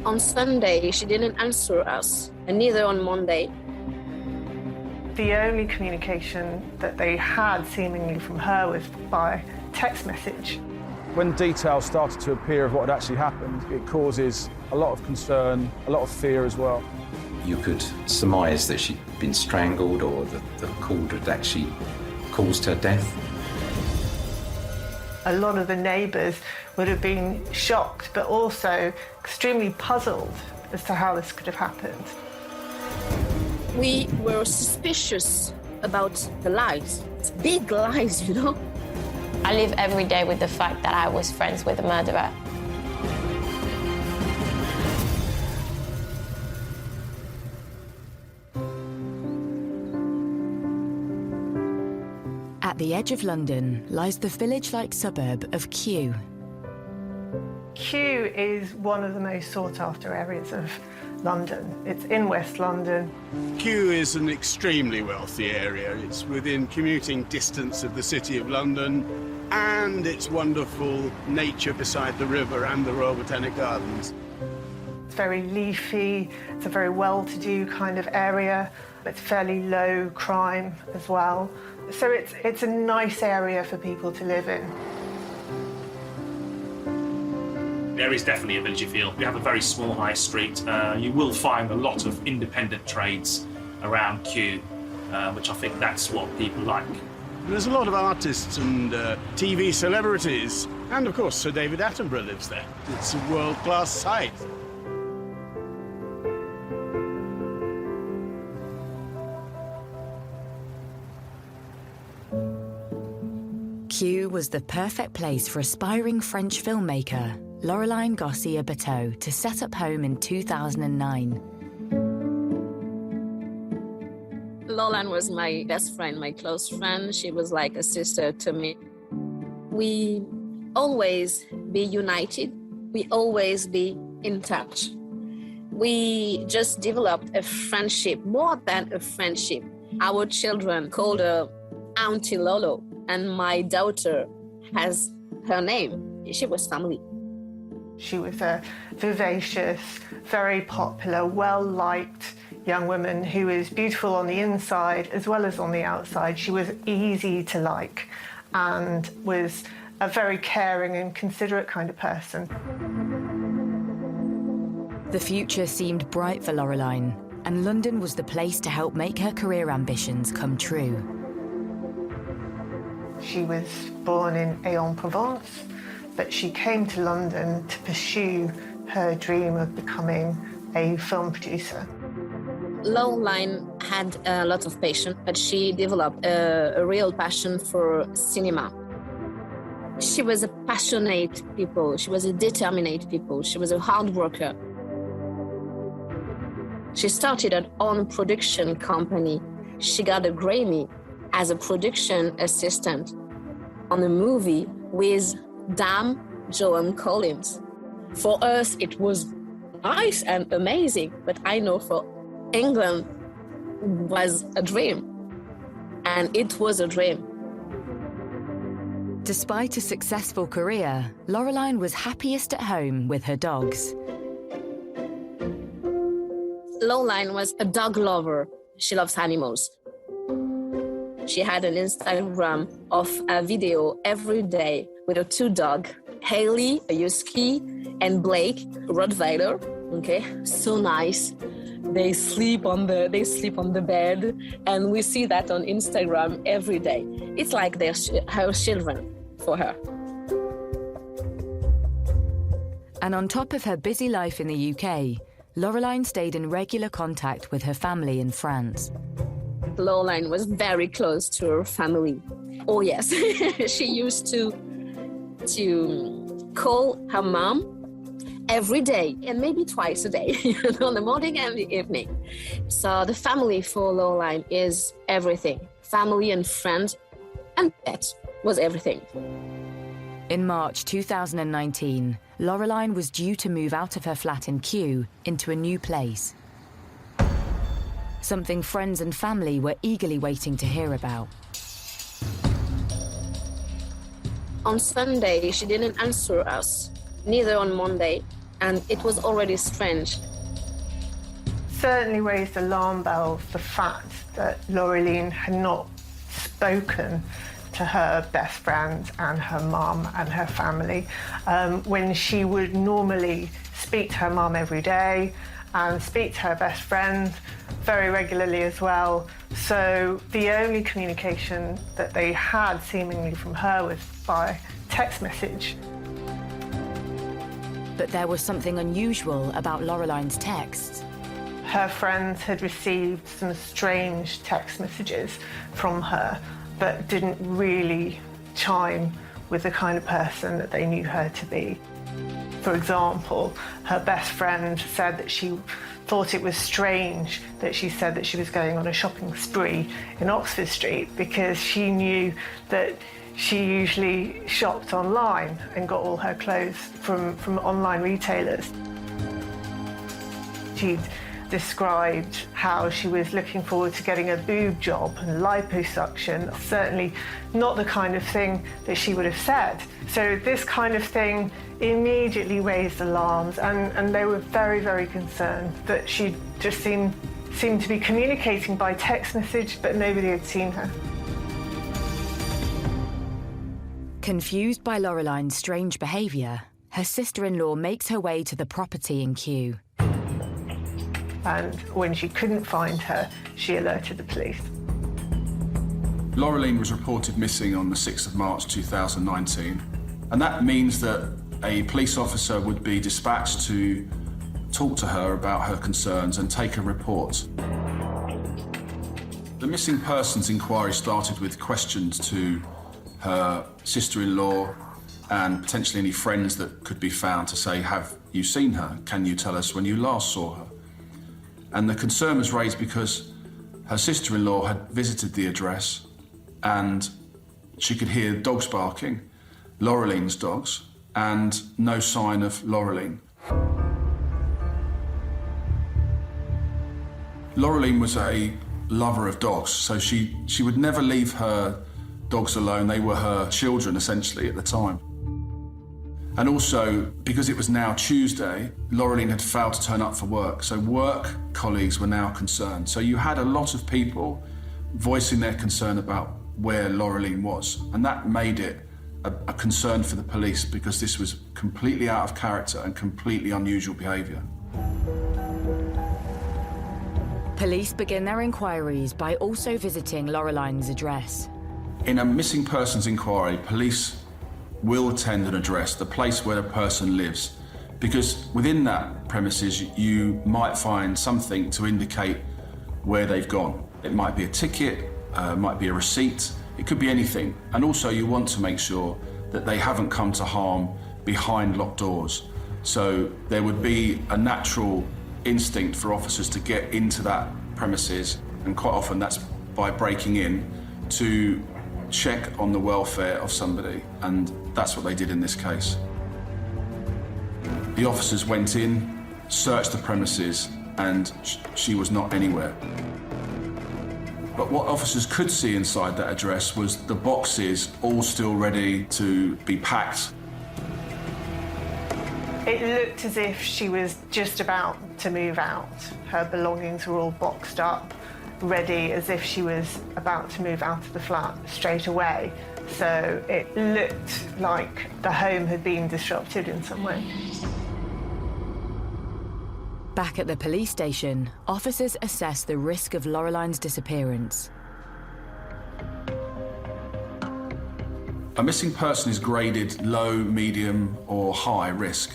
On Sunday, she didn't answer us, and neither on Monday. The only communication that they had, seemingly from her, was by text message. When details started to appear of what had actually happened, it causes a lot of concern, a lot of fear as well. You could surmise that she'd been strangled or that the cord had actually caused her death. A lot of the neighbours would have been shocked, but also extremely puzzled as to how this could have happened. We were suspicious about the lies. It's big lies, you know? I live every day with the fact that I was friends with a murderer. At the edge of London lies the village-like suburb of Kew. Kew is one of the most sought-after areas of London. It's in West London. Kew is an extremely wealthy area. It's within commuting distance of the City of London, and it's wonderful nature beside the river and the Royal Botanic Gardens. It's very leafy, it's a very well-to-do kind of area. It's fairly low crime as well. So it's a nice area for people to live in. There is definitely a villagey feel. We have a very small high street. You will find a lot of independent trades around Kew, which I think that's what people like. There's a lot of artists and TV celebrities, and of course Sir David Attenborough lives there. It's a world-class site. Kew was the perfect place for aspiring French filmmaker Laureline Garcia-Bateau to set up home in 2009. Laureline was my best friend, my close friend. She was like a sister to me. We always be united. We always be in touch. We just developed a friendship, more than a friendship. Our children called her Auntie Lolo, and my daughter has her name. She was family. She was a vivacious, very popular, well-liked young woman who was beautiful on the inside as well as on the outside. She was easy to like and was a very caring and considerate kind of person. The future seemed bright for Laureline, and London was the place to help make her career ambitions come true. She was born in Aix-en-Provence, but she came to London to pursue her dream of becoming a film producer. Laureline had a lot of passion, but she developed a real passion for cinema. She was a passionate people. She was a determined people. She was a hard worker. She started her own production company. She got a Grammy as a production assistant on a movie with Dame Joan Collins. For us, it was nice and amazing, but I know for England was a dream, and it was a dream. Despite a successful career, Laureline was happiest at home with her dogs. Laureline was a dog lover. She loves animals. She had an Instagram of a video every day with her two dogs, Haley, a husky, and Blake, a Rottweiler. Okay, so nice. They sleep on the bed, and we see that on Instagram every day. It's like they're her children for her. And on top of her busy life in the UK, Laureline stayed in regular contact with her family in France. Laureline was very close to her family. Oh yes, she used to call her mom every day, and maybe twice a day, in the morning and the evening. So the family for Laureline is everything. Family and friends, and that was everything. In March 2019, Laureline was due to move out of her flat in Kew into a new place. Something friends and family were eagerly waiting to hear about. On Sunday, she didn't answer us, neither on Monday. and it was already strange. Certainly raised alarm bells the fact that Laureline had not spoken to her best friend and her mum and her family when she would normally speak to her mum every day and speak to her best friend very regularly as well. So the only communication that they had seemingly from her was by text message. But there was something unusual about Laureline's texts. Her friends had received some strange text messages from her that didn't really chime with the kind of person that they knew her to be. For example, her best friend said that she thought it was strange that she said that she was going on a shopping spree in Oxford Street because she knew that she usually shopped online and got all her clothes from online retailers. She'd described how she was looking forward to getting a boob job and liposuction. Certainly not the kind of thing that she would have said. So this kind of thing immediately raised alarms, and they were very, very concerned that she just seemed to be communicating by text message, but nobody had seen her. Confused by Laureline's strange behaviour, her sister-in-law makes her way to the property in Kew. And when she couldn't find her, she alerted the police. Laureline was reported missing on the 6th of March 2019, and that means that a police officer would be dispatched to talk to her about her concerns and take a report. The missing persons inquiry started with questions to her sister-in-law and potentially any friends that could be found to say, have you seen her? Can you tell us when you last saw her? And the concern was raised because her sister-in-law had visited the address and she could hear dogs barking, Laureline's dogs, and no sign of Laureline. Laureline was a lover of dogs, so she would never leave her dogs alone. They were her children, essentially, at the time. And also, because it was now Tuesday, Laureline had failed to turn up for work, so work colleagues were now concerned. So you had a lot of people voicing their concern about where Laureline was, and that made it a concern for the police because this was completely out of character and completely unusual behaviour. Police begin their inquiries by also visiting Laureline's address. In a missing persons inquiry, police will attend an address, the place where a person lives, because within that premises you might find something to indicate where they've gone. It might be a ticket, it might be a receipt, it could be anything. And also you want to make sure that they haven't come to harm behind locked doors. So there would be a natural instinct for officers to get into that premises, and quite often that's by breaking in to check on the welfare of somebody, and that's what they did in this case. The officers went in, searched the premises, and she was not anywhere. But what officers could see inside that address was the boxes all still ready to be packed. It looked as if she was just about to move out. Her belongings were all boxed up, ready, as if she was about to move out of the flat straight away. So it looked like the home had been disrupted in some way. Back at the police station, officers assess the risk of Laureline's disappearance. A missing person is graded low, medium, or high risk,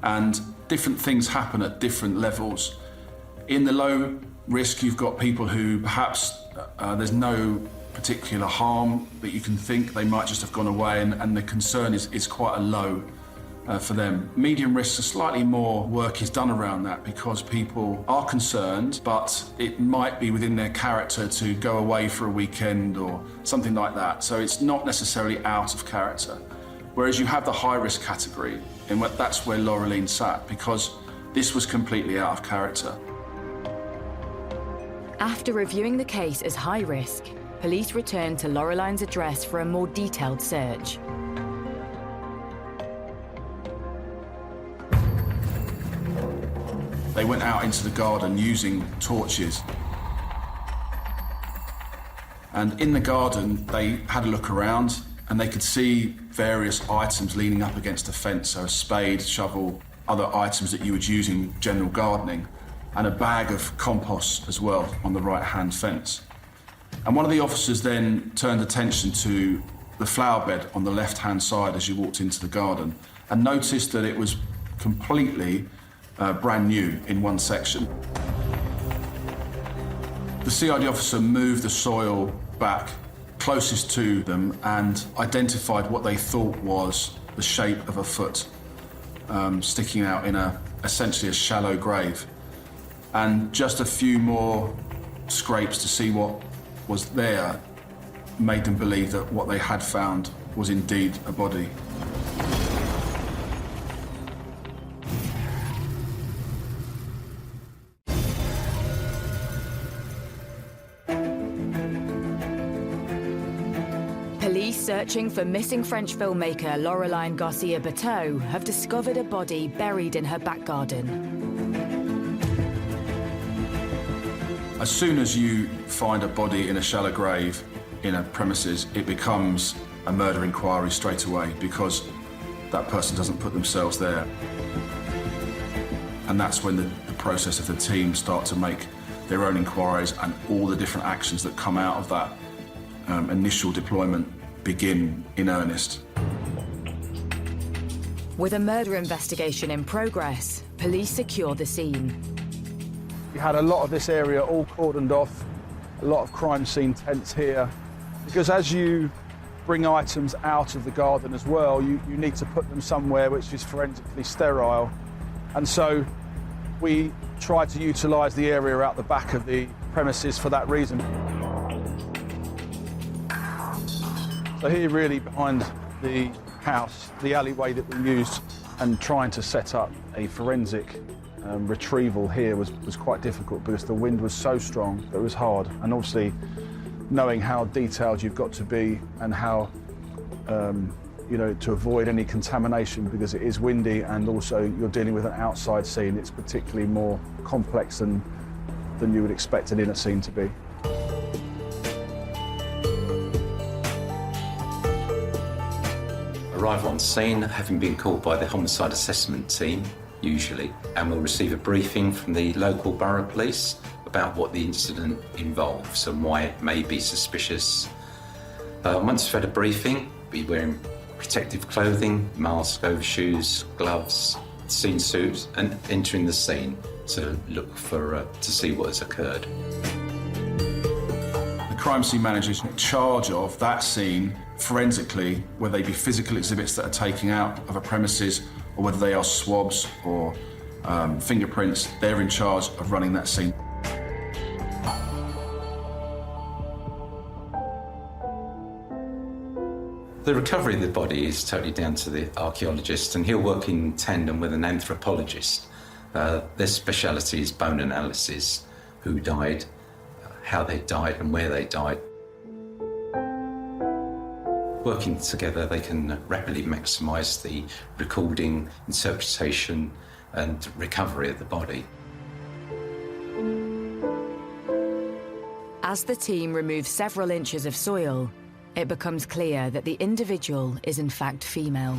and different things happen at different levels. In the low risk, you've got people who perhaps there's no particular harm that you can think, they might just have gone away, and the concern is quite a low for them. Medium risk, slightly more work is done around that because people are concerned, but it might be within their character to go away for a weekend or something like that. So it's not necessarily out of character. Whereas you have the high risk category, and that's where Laureline sat, because this was completely out of character. After reviewing the case as high risk, police returned to Laureline's address for a more detailed search. They went out into the garden using torches. And in the garden, they had a look around and they could see various items leaning up against a fence, so a spade, shovel, other items that you would use in general gardening, and a bag of compost as well on the right-hand fence. And one of the officers then turned attention to the flower bed on the left-hand side as you walked into the garden and noticed that it was completely brand new in one section. The CID officer moved the soil back closest to them and identified what they thought was the shape of a foot sticking out in essentially a shallow grave. And just a few more scrapes to see what was there made them believe that what they had found was indeed a body. Police searching for missing French filmmaker Laureline Garcia-Berteau have discovered a body buried in her back garden. As soon as you find a body in a shallow grave in a premises, it becomes a murder inquiry straight away because that person doesn't put themselves there. And that's when the process of the team start to make their own inquiries, and all the different actions that come out of that initial deployment begin in earnest. With a murder investigation in progress, police secure the scene. You had a lot of this area all cordoned off, a lot of crime scene tents here, because as you bring items out of the garden as well, you need to put them somewhere which is forensically sterile. And so we try to utilise the area out the back of the premises for that reason. So here really behind the house, the alleyway that we used, and trying to set up a forensic retrieval here was quite difficult because the wind was so strong that it was hard. And obviously knowing how detailed you've got to be and how, to avoid any contamination because it is windy, and also you're dealing with an outside scene, it's particularly more complex than you would expect an inner scene to be. Arrive on scene, having been called by the homicide assessment team, usually, and we'll receive a briefing from the local borough police about what the incident involves and why it may be suspicious. Once we've had a briefing, we'll be wearing protective clothing, mask, overshoes, gloves, scene suit, and entering the scene to look for to see what has occurred. The crime scene manager is in charge of that scene forensically, whether they be physical exhibits that are taken out of a premises or whether they are swabs or fingerprints. They're in charge of running that scene. The recovery of the body is totally down to the archaeologist, and he'll work in tandem with an anthropologist. Their speciality is bone analysis, who died, how they died and where they died. Working together, they can rapidly maximise the recording, interpretation and recovery of the body. As the team removes several inches of soil, it becomes clear that the individual is in fact female.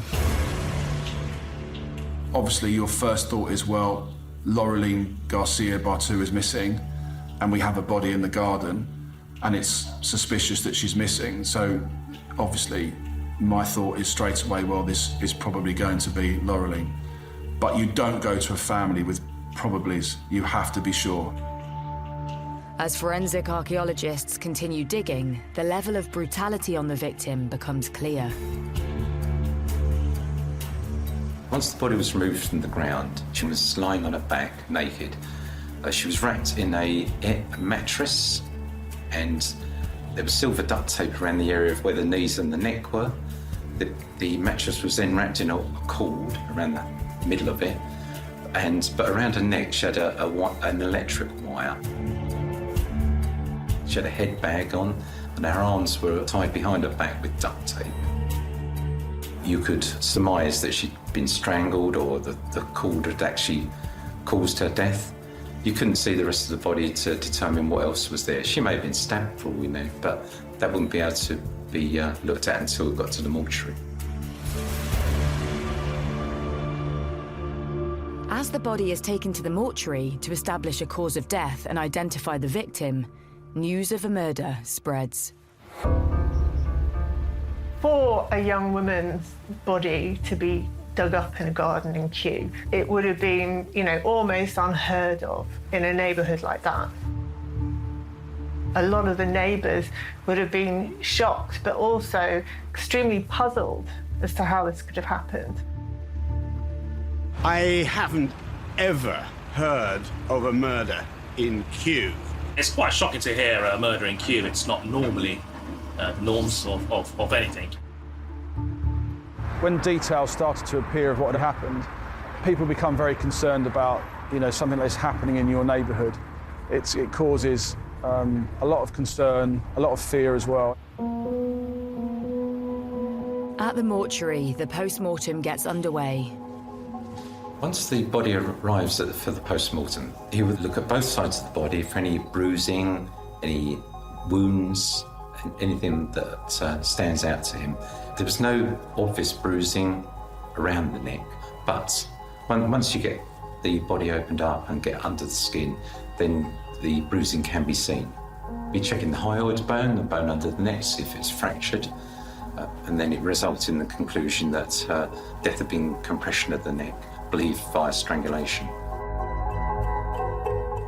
Obviously, your first thought is, well, Laureline Garcia-Berteau is missing, and we have a body in the garden, and it's suspicious that she's missing. So, obviously, my thought is straight away, well, this is probably going to be Laureline. But you don't go to a family with probablys. You have to be sure. As forensic archaeologists continue digging, the level of brutality on the victim becomes clear. Once the body was removed from the ground, she was lying on her back, naked. She was wrapped in a mattress, and there was silver duct tape around the area of where the knees and the neck were. The mattress was then wrapped in a cord around the middle of it, but around her neck she had an electric wire. She had a head bag on, and her arms were tied behind her back with duct tape. You could surmise that she'd been strangled, or the cord had actually caused her death. You couldn't see the rest of the body to determine what else was there. She may have been stabbed for all we know, but that wouldn't be able to be looked at until it got to the mortuary. As the body is taken to the mortuary to establish a cause of death and identify the victim, news of a murder spreads. For a young woman's body to be dug up in a garden in Kew, it would have been, almost unheard of in a neighbourhood like that. A lot of the neighbours would have been shocked, but also extremely puzzled as to how this could have happened. I haven't ever heard of a murder in Kew. It's quite shocking to hear a murder in Kew. It's not normally norms of anything. When details started to appear of what had happened, people become very concerned about, something that's happening in your neighbourhood. It causes a lot of concern, a lot of fear as well. At the mortuary, the post-mortem gets underway. Once the body arrives for the post-mortem, he would look at both sides of the body for any bruising, any wounds, anything that stands out to him. There was no obvious bruising around the neck, but once you get the body opened up and get under the skin, then the bruising can be seen. Be checking the hyoid bone, the bone under the neck, see if it's fractured, and then it results in the conclusion that death had been compression of the neck, believed via strangulation.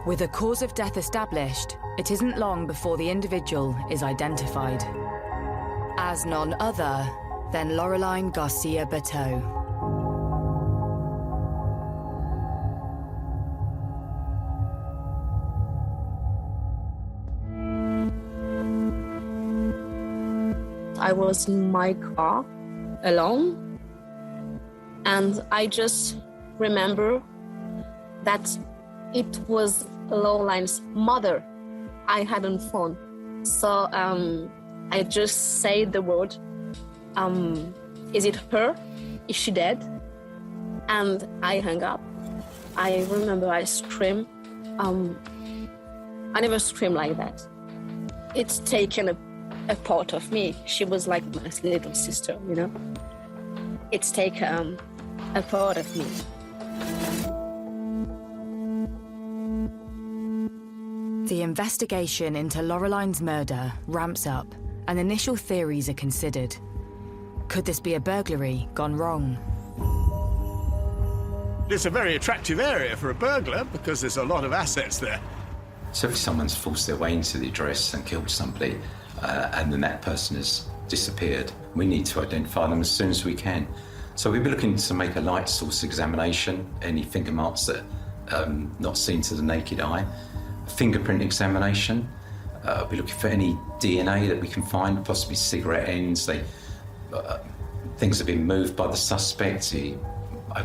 With a cause of death established, it isn't long before the individual is identified as none other than Laureline Garcia-Berteau. I was in my car alone, and I just remember that it was Laureline's mother I had on phone. So I just said the word, is it her? Is she dead? And I hung up. I remember I screamed. I never screamed like that. It's taken a part of me. She was like my little sister, It's taken a part of me. The investigation into Laureline's murder ramps up and initial theories are considered. Could this be a burglary gone wrong? It's a very attractive area for a burglar because there's a lot of assets there. So if someone's forced their way into the address and killed somebody, and then that person has disappeared, we need to identify them as soon as we can. So we'll be looking to make a light source examination, any finger marks that are not seen to the naked eye. Fingerprint examination. We'll be looking for any DNA that we can find, possibly cigarette ends. Things have been moved by the suspect. He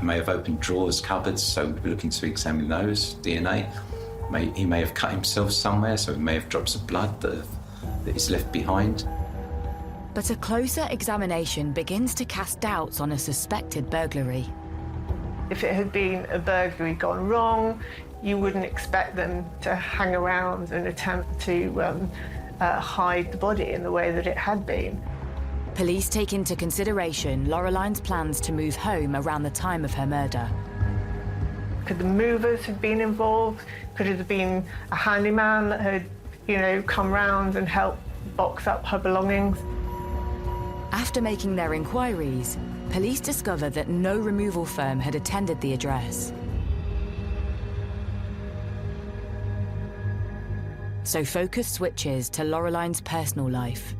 may have opened drawers, cupboards, so we'll be looking to examine those, DNA. He may have cut himself somewhere, so he may have drops of blood that he's left behind. But a closer examination begins to cast doubts on a suspected burglary. If it had been a burglary gone wrong, you wouldn't expect them to hang around and attempt to hide the body in the way that it had been. Police take into consideration Laureline's plans to move home around the time of her murder. Could the movers have been involved? Could it have been a handyman that had, come round and helped box up her belongings? After making their inquiries, police discovered that no removal firm had attended the address. So focus switches to Laureline's personal life.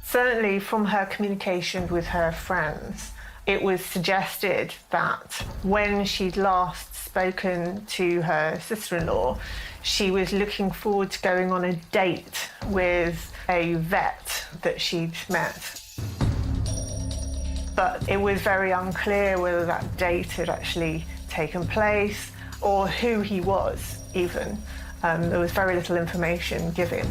Certainly from her communication with her friends, it was suggested that when she'd last spoken to her sister-in-law, she was looking forward to going on a date with a vet that she'd met. But it was very unclear whether that date had actually taken place or who he was, even. There was very little information given.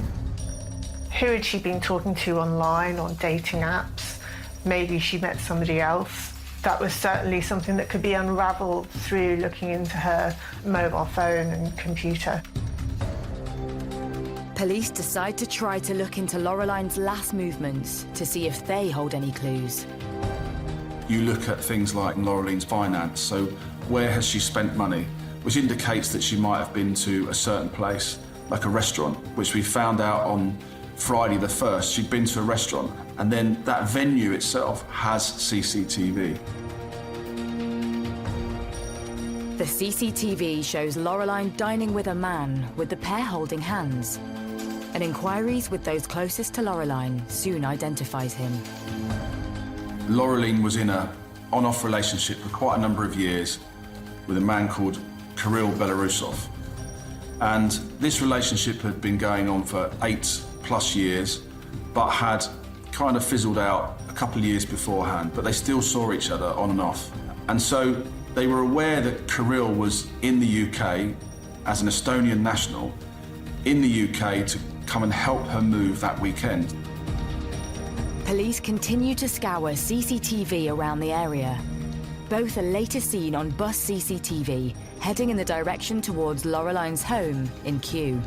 Who had she been talking to online, on dating apps? Maybe she met somebody else. That was certainly something that could be unravelled through looking into her mobile phone and computer. Police decide to try to look into Laureline's last movements to see if they hold any clues. You look at things like Laureline's finance, so where has she spent money, which indicates that she might have been to a certain place, like a restaurant, which we found out on Friday the 1st, she'd been to a restaurant, and then that venue itself has CCTV. The CCTV shows Laureline dining with a man, with the pair holding hands. And inquiries with those closest to Laureline soon identifies him. Laureline was in an on-off relationship for quite a number of years with a man called Kirill Belarusov. And this relationship had been going on for 8+ years, but had kind of fizzled out a couple of years beforehand, but they still saw each other on and off. And so they were aware that Kirill was in the UK as an Estonian national, in the UK to come and help her move that weekend. Police continue to scour CCTV around the area. Both are later seen on bus CCTV, heading in the direction towards Laureline's home in Kew.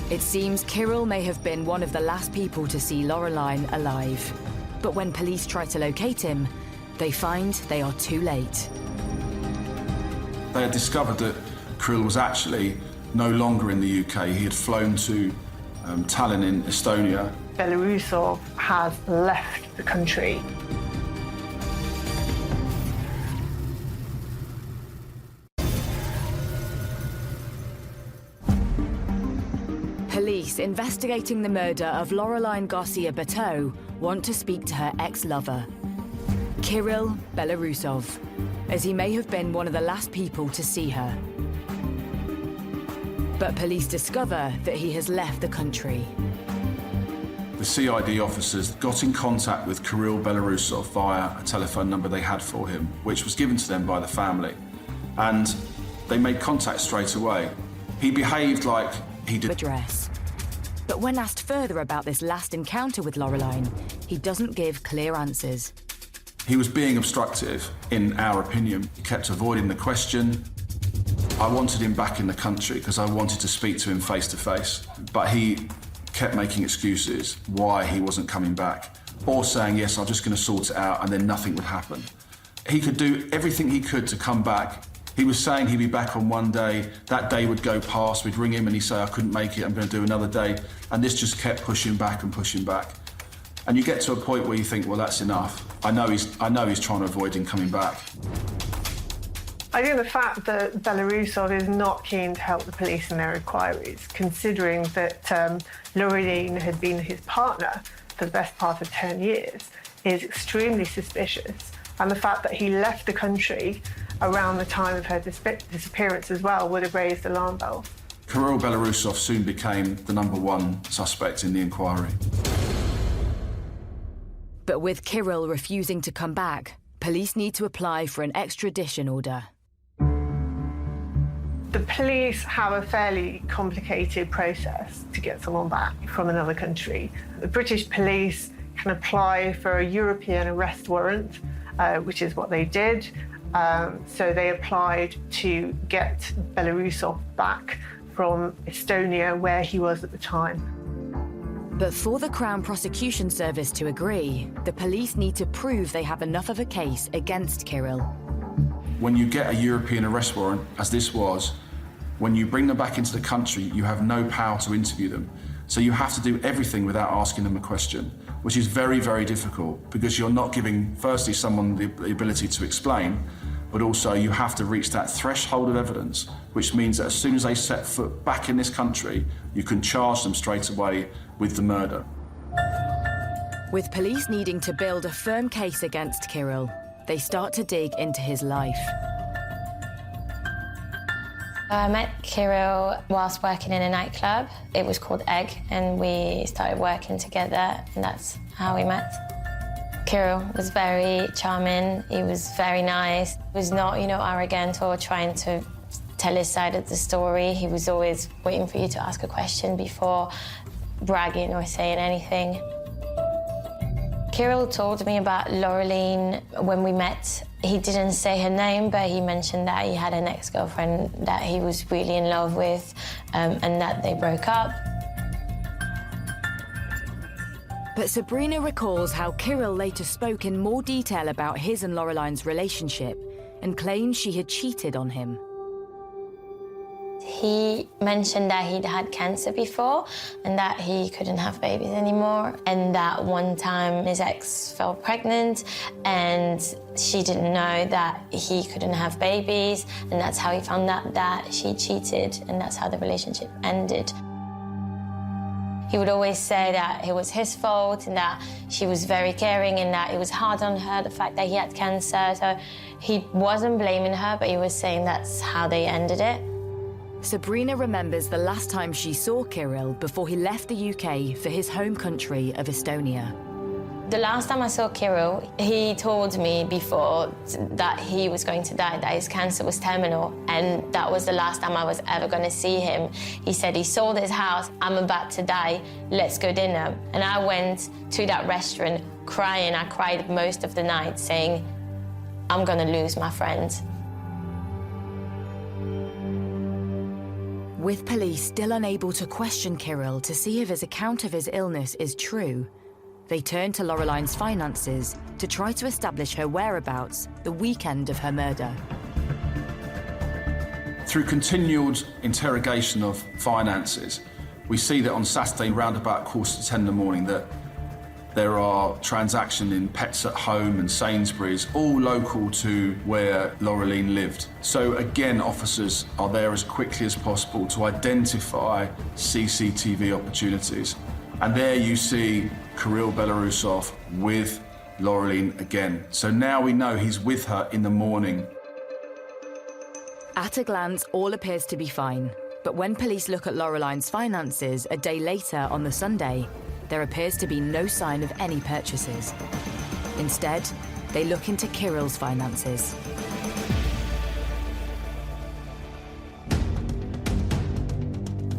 It seems Kirill may have been one of the last people to see Laureline alive. But when police try to locate him, they find they are too late. They had discovered that Kirill was actually no longer in the UK. He had flown to Tallinn in Estonia. Belarusov has left the country. Police investigating the murder of Laureline Garcia-Bateau want to speak to her ex-lover, Kirill Belarusov, as he may have been one of the last people to see her. But police discover that he has left the country. The CID officers got in contact with Kirill Belarusov via a telephone number they had for him, which was given to them by the family. And they made contact straight away. He behaved like he did. Address. But when asked further about this last encounter with Laureline, he doesn't give clear answers. He was being obstructive, in our opinion. He kept avoiding the question. I wanted him back in the country because I wanted to speak to him face to face, but he kept making excuses why he wasn't coming back, or saying, yes, I'm just going to sort it out, and then nothing would happen. He could do everything he could to come back. He was saying he'd be back on one day, that day would go past, we'd ring him and he'd say, I couldn't make it, I'm going to do another day, and this just kept pushing back and pushing back. And you get to a point where you think, well, that's enough. I know he's trying to avoid him coming back. I think the fact that Belarusov is not keen to help the police in their inquiries, considering that Laureline had been his partner for the best part of 10 years, is extremely suspicious. And the fact that he left the country around the time of her disappearance as well would have raised alarm bells. Kirill Belarusov soon became the #1 suspect in the inquiry. But with Kirill refusing to come back, police need to apply for an extradition order. The police have a fairly complicated process to get someone back from another country. The British police can apply for a European arrest warrant, which is what they did. So they applied to get Belarusov back from Estonia, where he was at the time. But for the Crown Prosecution Service to agree, the police need to prove they have enough of a case against Kirill. When you get a European arrest warrant, as this was, when you bring them back into the country, you have no power to interview them. So you have to do everything without asking them a question, which is very, very difficult because you're not giving, firstly, someone the ability to explain, but also you have to reach that threshold of evidence, which means that as soon as they set foot back in this country, you can charge them straight away with the murder. With police needing to build a firm case against Kirill, they start to dig into his life. I met Kirill whilst working in a nightclub. It was called Egg, and we started working together, and that's how we met. Kirill was very charming. He was very nice. He was not, arrogant or trying to tell his side of the story. He was always waiting for you to ask a question before bragging or saying anything. Kirill told me about Laureline when we met. He didn't say her name, but he mentioned that he had an ex-girlfriend that he was really in love with, and that they broke up. But Sabrina recalls how Kirill later spoke in more detail about his and Laureline's relationship and claimed she had cheated on him. He mentioned that he'd had cancer before and that he couldn't have babies anymore, and that one time his ex fell pregnant and she didn't know that he couldn't have babies, and that's how he found out that she cheated, and that's how the relationship ended. He would always say that it was his fault and that she was very caring and that it was hard on her, the fact that he had cancer. So he wasn't blaming her, but he was saying that's how they ended it. Sabrina remembers the last time she saw Kirill before he left the UK for his home country of Estonia. The last time I saw Kirill, he told me before that he was going to die, that his cancer was terminal, and that was the last time I was ever going to see him. He said he sold his house, I'm about to die, let's go dinner. And I went to that restaurant crying. I cried most of the night saying, I'm going to lose my friend. With police still unable to question Kirill to see if his account of his illness is true, they turn to Laureline's finances to try to establish her whereabouts the weekend of her murder. Through continued interrogation of finances, we see that on Saturday, round about 10:15 in the morning, that there are transactions in Pets at Home and Sainsbury's, all local to where Laureline lived. So again, officers are there as quickly as possible to identify CCTV opportunities. And there you see Kirill Belarusov with Laureline again. So now we know he's with her in the morning. At a glance, all appears to be fine. But when police look at Laureline's finances a day later on the Sunday, there appears to be no sign of any purchases. Instead, they look into Kirill's finances.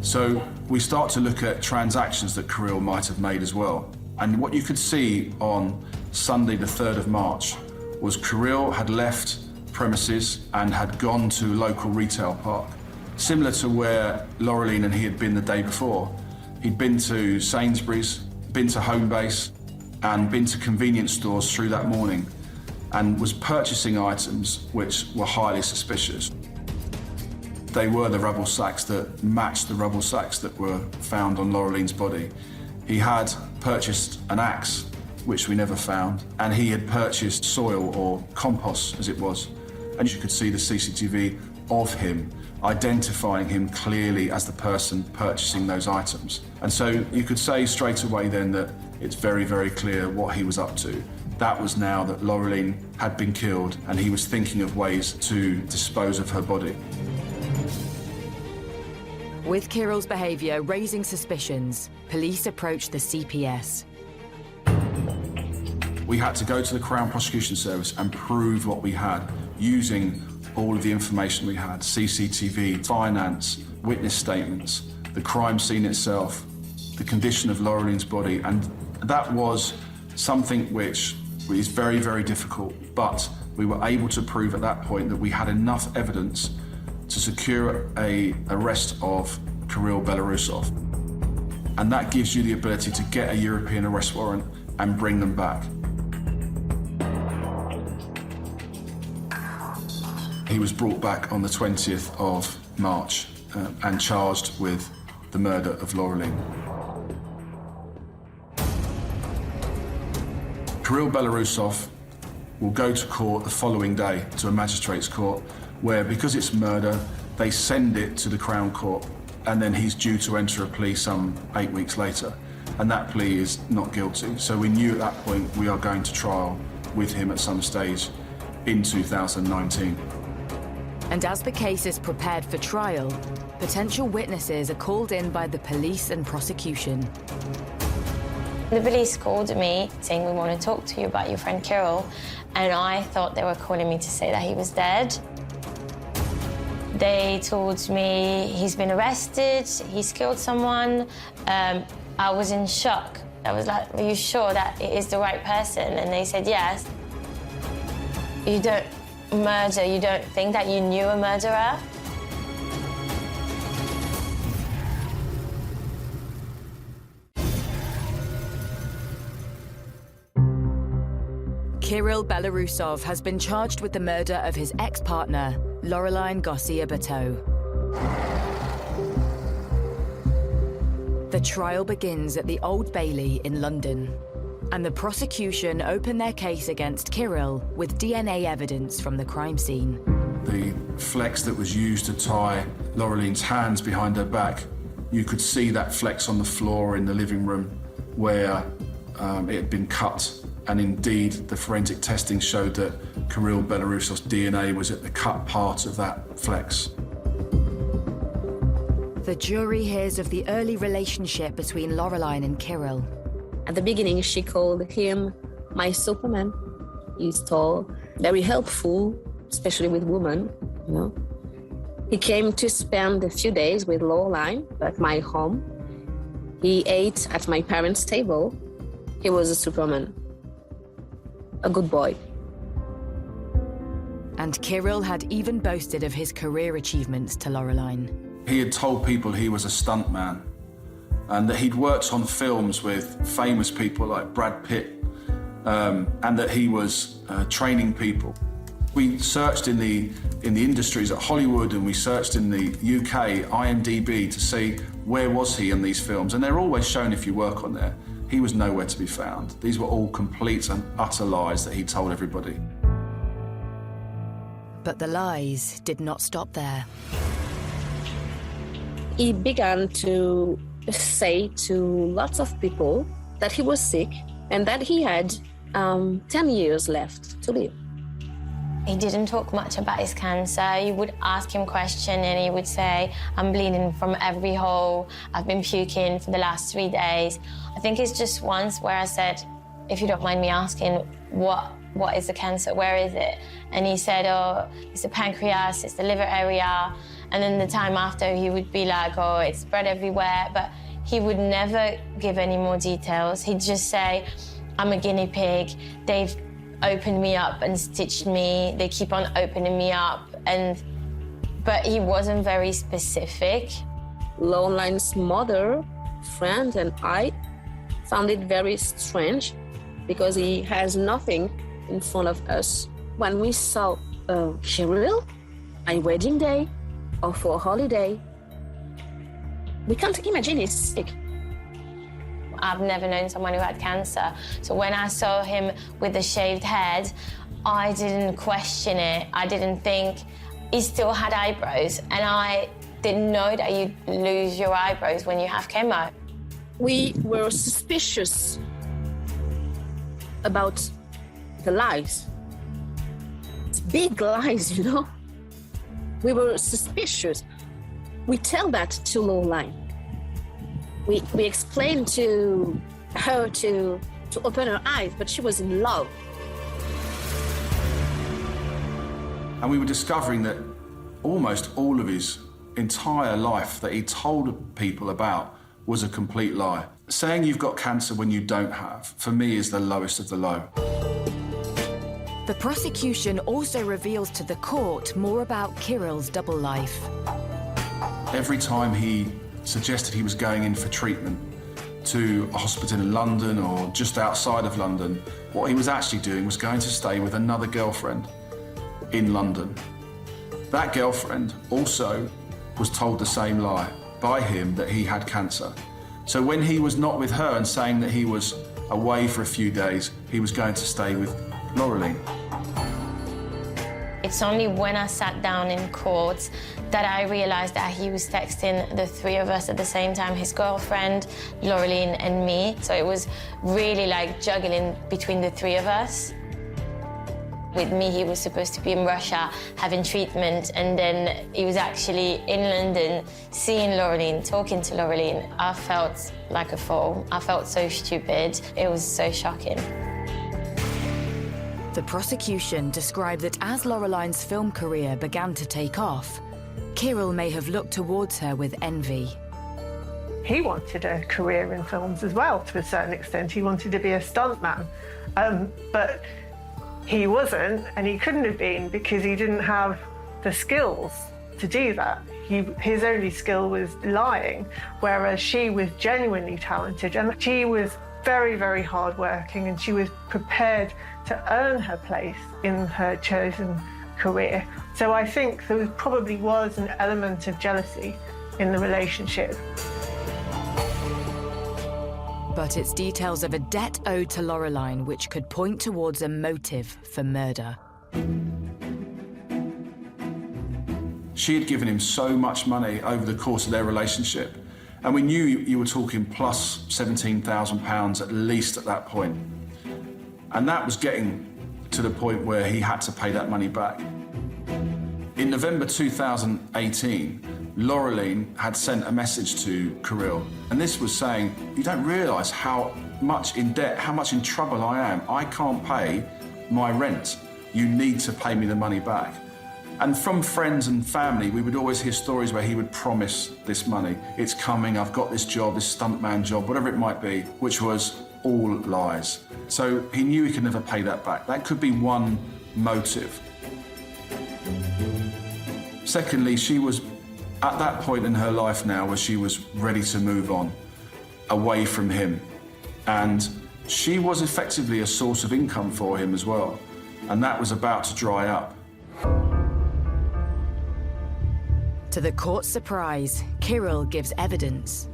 So we start to look at transactions that Kirill might have made as well. And what you could see on Sunday the 3rd of March was Kirill had left premises and had gone to a local retail park, similar to where Laureline and he had been the day before. He'd been to Sainsbury's, been to Homebase, and been to convenience stores through that morning, and was purchasing items which were highly suspicious. They were the rubble sacks that matched the rubble sacks that were found on Laureline's body. He had purchased an axe, which we never found, and he had purchased soil, or compost as it was. And you could see the CCTV of him, identifying him clearly as the person purchasing those items. And so you could say straight away then that it's very, very clear what he was up to. That was now that Laureline had been killed and he was thinking of ways to dispose of her body. With Kirill's behaviour raising suspicions, police approached the CPS. We had to go to the Crown Prosecution Service and prove what we had using all of the information we had: CCTV, finance, witness statements, the crime scene itself, the condition of Laureline's body. And that was something which is very, very difficult, but we were able to prove at that point that we had enough evidence to secure an arrest of Kirill Belarusov. And that gives you the ability to get a European arrest warrant and bring them back. He was brought back on the 20th of March and charged with the murder of Laureline. Kirill Belarusov will go to court the following day, to a magistrate's court, where, because it's murder, they send it to the Crown Court, and then he's due to enter a plea some 8 weeks later. And that plea is not guilty. So we knew at that point we are going to trial with him at some stage in 2019. And as the case is prepared for trial, potential witnesses are called in by the police and prosecution. The police called me saying, we want to talk to you about your friend Kirill, and I thought they were calling me to say that he was dead. They told me he's been arrested, he's killed someone. I was in shock. I was like, are you sure that it is the right person? And they said yes. You don't murder, you don't think that you knew a murderer? Kirill Belarusov has been charged with the murder of his ex-partner, Laureline Garcia-Berteau. The trial begins at the Old Bailey in London, and the prosecution open their case against Kirill with DNA evidence from the crime scene. The flex that was used to tie Laureline's hands behind her back, you could see that flex on the floor in the living room where it had been cut. And indeed, the forensic testing showed that Kirill Belarusov's DNA was at the cut part of that flex. The jury hears of the early relationship between Laureline and Kirill. At the beginning, she called him my Superman. He's tall, very helpful, especially with women, you know. He came to spend a few days with Laureline at my home. He ate at my parents' table. He was a Superman. A good boy. And Kirill had even boasted of his career achievements to Laureline. He had told people he was a stuntman and that he'd worked on films with famous people like Brad Pitt, and that he was training people. We searched in the industries at Hollywood, and we searched in the UK, IMDb, to see where was he in these films, and they're always shown if you work on there. He was nowhere to be found. These were all complete and utter lies that he told everybody. But the lies did not stop there. He began to say to lots of people that he was sick and that he had 10 years left to live. He didn't talk much about his cancer. You would ask him questions and he would say, I'm bleeding from every hole. I've been puking for the last 3 days. I think it's just once where I said, if you don't mind me asking, what is the cancer? Where is it? And he said, oh, it's the pancreas, it's the liver area. And then the time after, he would be like, oh, it's spread everywhere. But he would never give any more details. He'd just say, I'm a guinea pig. They've opened me up and stitched me. They keep on opening me up. But he wasn't very specific. Laureline's mother, friend, and I found it very strange because he has nothing in front of us. When we saw Kirill, a wedding day or for a holiday, we can't imagine he's sick. I've never known someone who had cancer. So when I saw him with the shaved head, I didn't question it. I didn't think he still had eyebrows. And I didn't know that you lose your eyebrows when you have chemo. We were suspicious about the lies. It's big lies, you know? We were suspicious. We tell that to Laureline. We explained to her to open her eyes, but she was in love. And we were discovering that almost all of his entire life that he told people about was a complete lie. Saying you've got cancer when you don't have, for me, is the lowest of the low. The prosecution also reveals to the court more about Kirill's double life. Every time he suggested he was going in for treatment to a hospital in London or just outside of London, what he was actually doing was going to stay with another girlfriend in London. That girlfriend also was told the same lie by him, that he had cancer. So when he was not with her and saying that he was away for a few days, he was going to stay with Laureline. It's only when I sat down in court that I realized that he was texting the three of us at the same time, his girlfriend, Laureline, and me. So it was really like juggling between the three of us. With me, he was supposed to be in Russia having treatment, and then he was actually in London seeing Laureline, talking to Laureline. I felt like a fool. I felt so stupid. It was so shocking. The prosecution described that as Laureline's film career began to take off, Kirill may have looked towards her with envy. He wanted a career in films as well, to a certain extent. He wanted to be a stuntman, but he wasn't, and he couldn't have been because he didn't have the skills to do that. His only skill was lying, whereas she was genuinely talented, and she was very, very hardworking, and she was prepared to earn her place in her chosen career. So I think there probably was an element of jealousy in the relationship. But it's details of a debt owed to Laureline which could point towards a motive for murder. She had given him so much money over the course of their relationship, and we knew you were talking plus £17,000 at least at that point. And that was getting to the point where he had to pay that money back. In November 2018, Laureline had sent a message to Kirill, and this was saying, "You don't realise how much in debt, how much in trouble I am. I can't pay my rent. You need to pay me the money back." And from friends and family, we would always hear stories where he would promise this money. "It's coming, I've got this job, this stuntman job," whatever it might be, which was all lies. So he knew he could never pay that back. That could be one motive. Secondly, she was at that point in her life now where she was ready to move on, away from him. And she was effectively a source of income for him as well. And that was about to dry up. To the court's surprise, Kirill gives evidence.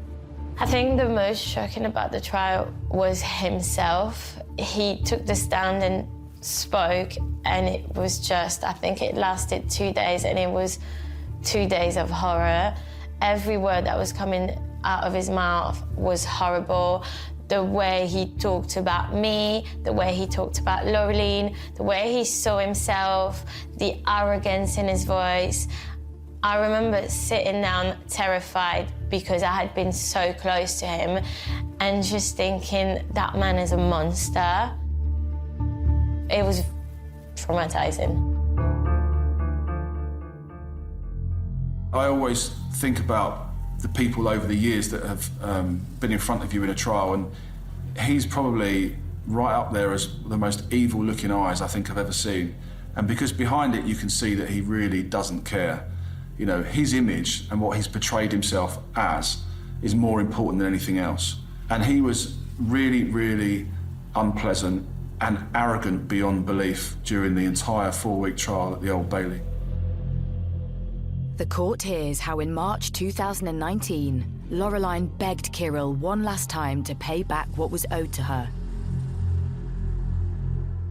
I think the most shocking about the trial was himself. He took the stand and spoke, and it was just, I think it lasted 2 days, and it was 2 days of horror. Every word that was coming out of his mouth was horrible. The way he talked about me, the way he talked about Laureline, the way he saw himself, the arrogance in his voice. I remember sitting down terrified because I had been so close to him and just thinking, that man is a monster. It was traumatizing. I always think about the people over the years that have been in front of you in a trial, and he's probably right up there as the most evil-looking eyes I think I've ever seen. And because behind it you can see that he really doesn't care. You know, his image and what he's portrayed himself as is more important than anything else. And he was really, really unpleasant and arrogant beyond belief during the entire 4-week trial at the Old Bailey. The court hears how in March 2019, Laureline begged Kirill one last time to pay back what was owed to her.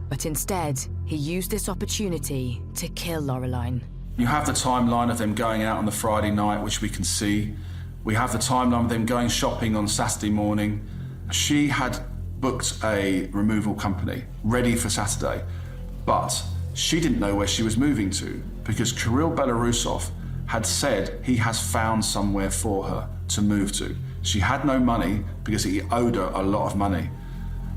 But instead, he used this opportunity to kill Laureline. You have the timeline of them going out on the Friday night, which we can see. We have the timeline of them going shopping on Saturday morning. She had booked a removal company ready for Saturday, but she didn't know where she was moving to because Kirill Belarusov had said he has found somewhere for her to move to. She had no money because he owed her a lot of money.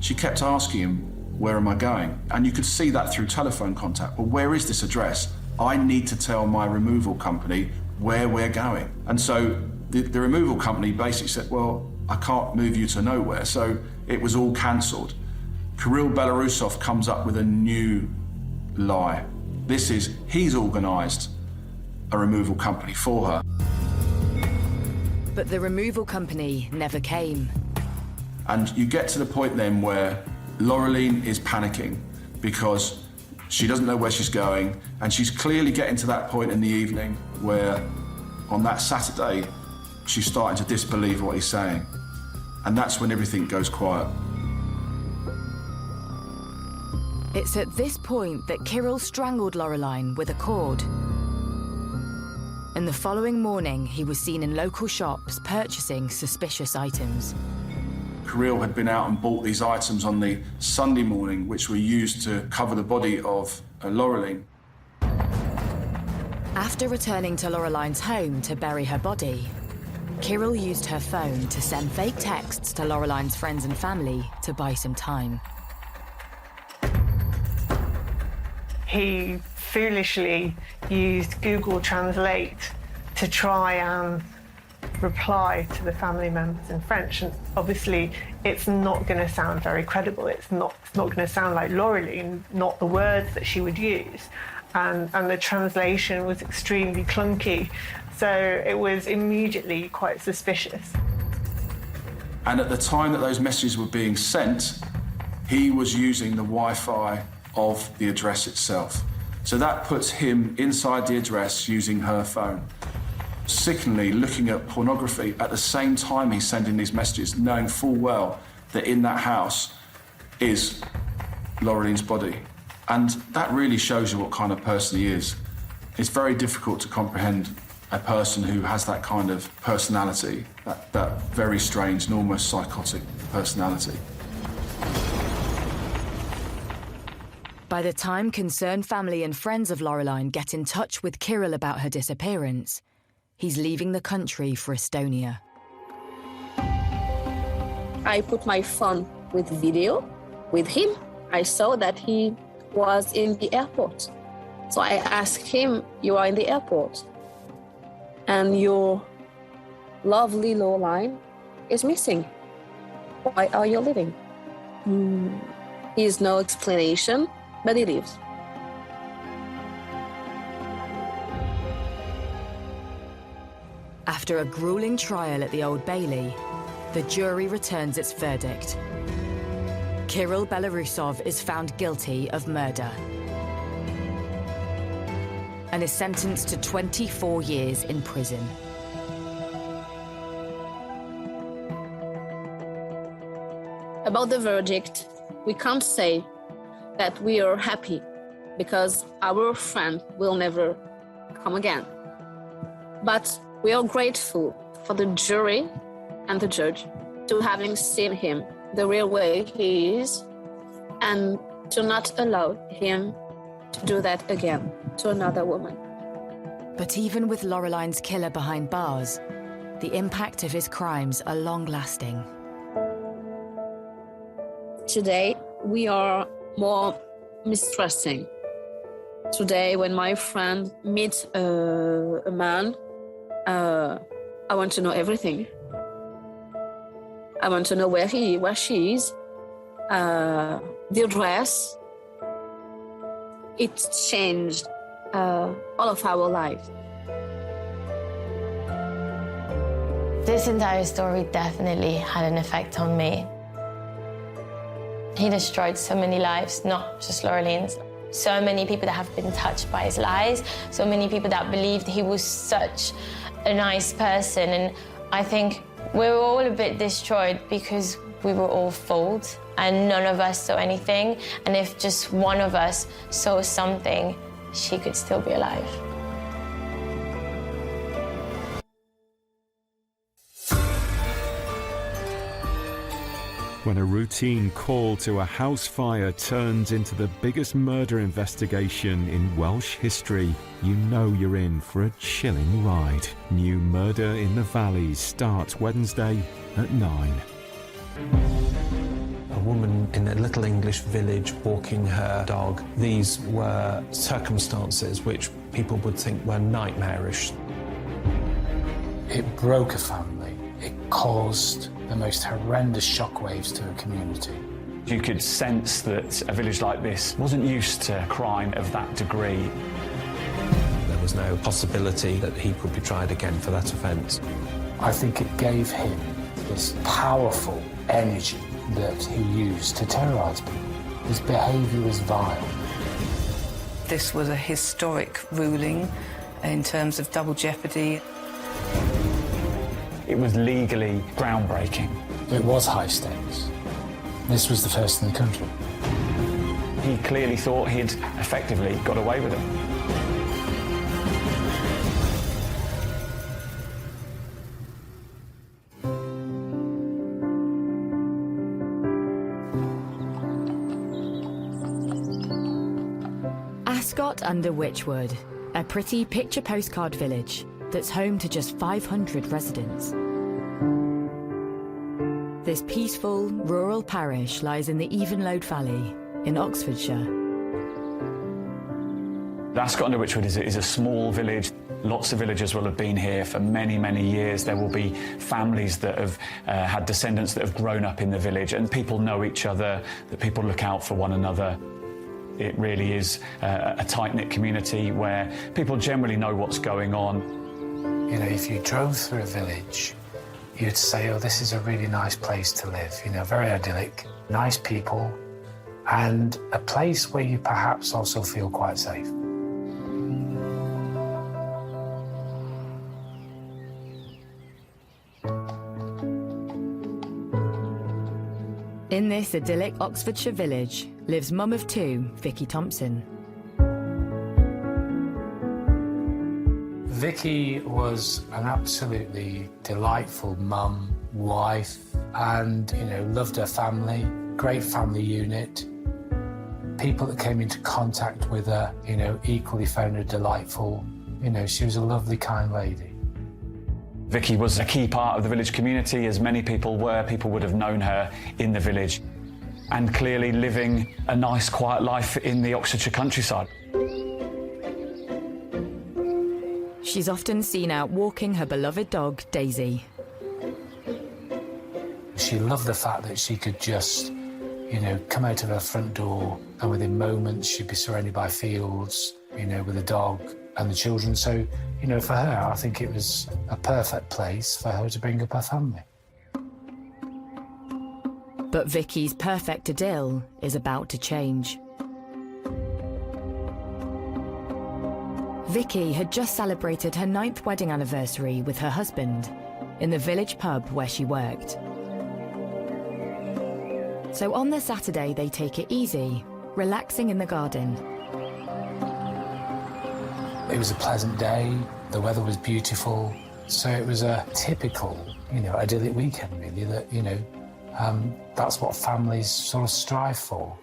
She kept asking him, "Where am I going?" And you could see that through telephone contact. "Well, where is this address? I need to tell my removal company where we're going." And so the removal company basically said, "Well, I can't move you to nowhere." So it was all cancelled. Kirill Belarusov comes up with a new lie. He's organised a removal company for her. But the removal company never came. And you get to the point then where Laureline is panicking because she doesn't know where she's going, and she's clearly getting to that point in the evening where, on that Saturday, she's starting to disbelieve what he's saying. And that's when everything goes quiet. It's at this point that Kirill strangled Laureline with a cord. And the following morning, he was seen in local shops purchasing suspicious items. Kirill had been out and bought these items on the Sunday morning, which were used to cover the body of Laureline. After returning to Laureline's home to bury her body, Kirill used her phone to send fake texts to Laureline's friends and family to buy some time. He foolishly used Google Translate to try and reply to the family members in French, and obviously it's not going to sound very credible. It's not going to sound like Laureline, not the words that she would use, and the translation was extremely clunky, so it was immediately quite suspicious. And at the time that those messages were being sent, he was using the Wi-Fi of the address itself. So that puts him inside the address using her phone. Sickeningly looking at pornography at the same time he's sending these messages, knowing full well that in that house is Laureline's body. And that really shows you what kind of person he is. It's very difficult to comprehend a person who has that kind of personality, that very strange and almost psychotic personality. By the time concerned family and friends of Laureline get in touch with Kirill about her disappearance, he's leaving the country for Estonia. I put my phone with video with him. I saw that he was in the airport. So I asked him, "You are in the airport, and your lovely Laureline is missing. Why are you leaving?" He's no explanation, but he leaves. After a grueling trial at the Old Bailey, the jury returns its verdict. Kirill Belarusov is found guilty of murder and is sentenced to 24 years in prison. About the verdict, we can't say that we are happy because our friend will never come again. But we are grateful for the jury and the judge to having seen him the real way he is and to not allow him to do that again to another woman. But even with Laureline's killer behind bars, the impact of his crimes are long-lasting. Today, we are more mistrusting. Today, when my friend meets a man, I want to know everything. I want to know where she is, the address. It changed all of our lives. This entire story definitely had an effect on me. He destroyed so many lives, not just Laureline's. So many people that have been touched by his lies, so many people that believed he was such a nice person. And I think we were all a bit destroyed because we were all fooled and none of us saw anything. And if just one of us saw something, she could still be alive. When a routine call to a house fire turns into the biggest murder investigation in Welsh history, you know you're in for a chilling ride. New Murder in the Valleys starts Wednesday at 9. A woman in a little English village walking her dog. These were circumstances which people would think were nightmarish. It broke a family. It caused the most horrendous shockwaves to a community. You could sense that a village like this wasn't used to crime of that degree. There was no possibility that he could be tried again for that offence. I think it gave him this powerful energy that he used to terrorise people. His behaviour was vile. This was a historic ruling in terms of double jeopardy. It was legally groundbreaking. It was high stakes. This was the first in the country. He clearly thought he'd effectively got away with it. Ascot under Wychwood, a pretty picture postcard village that's home to just 500 residents. This peaceful, rural parish lies in the Evenlode Valley in Oxfordshire. Ascot under Wychwood is a small village. Lots of villagers will have been here for many, many years. There will be families that have had descendants that have grown up in the village, and people know each other, that people look out for one another. It really is a tight-knit community where people generally know what's going on. You know, if you drove through a village, you'd say, oh, this is a really nice place to live. You know, very idyllic, nice people, and a place where you perhaps also feel quite safe. In this idyllic Oxfordshire village lives mum of two, Vicky Thompson. Vicky was an absolutely delightful mum, wife, and, you know, loved her family, great family unit. People that came into contact with her, you know, equally found her delightful. You know, she was a lovely, kind lady. Vicky was a key part of the village community, as many people were. People would have known her in the village, and clearly living a nice, quiet life in the Oxfordshire countryside. She's often seen out walking her beloved dog, Daisy. She loved the fact that she could just, you know, come out of her front door, and within moments she'd be surrounded by fields, you know, with a dog and the children. So, you know, for her, I think it was a perfect place for her to bring up her family. But Vicky's perfect idyll is about to change. Vicky had just celebrated her 9th wedding anniversary with her husband in the village pub where she worked. So on the Saturday, they take it easy, relaxing in the garden. It was a pleasant day, the weather was beautiful, so it was a typical, you know, idyllic weekend, really, that, you know, that's what families sort of strive for.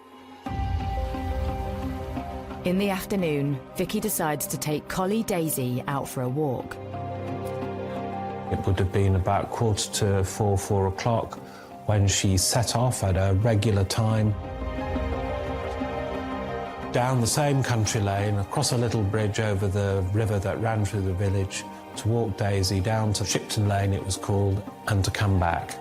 In the afternoon, Vicky decides to take collie Daisy out for a walk. It would have been about 3:45, 4 o'clock when she set off at a regular time down the same country lane, across a little bridge over the river that ran through the village, to walk Daisy down to Shipton Lane, it was called, and to come back.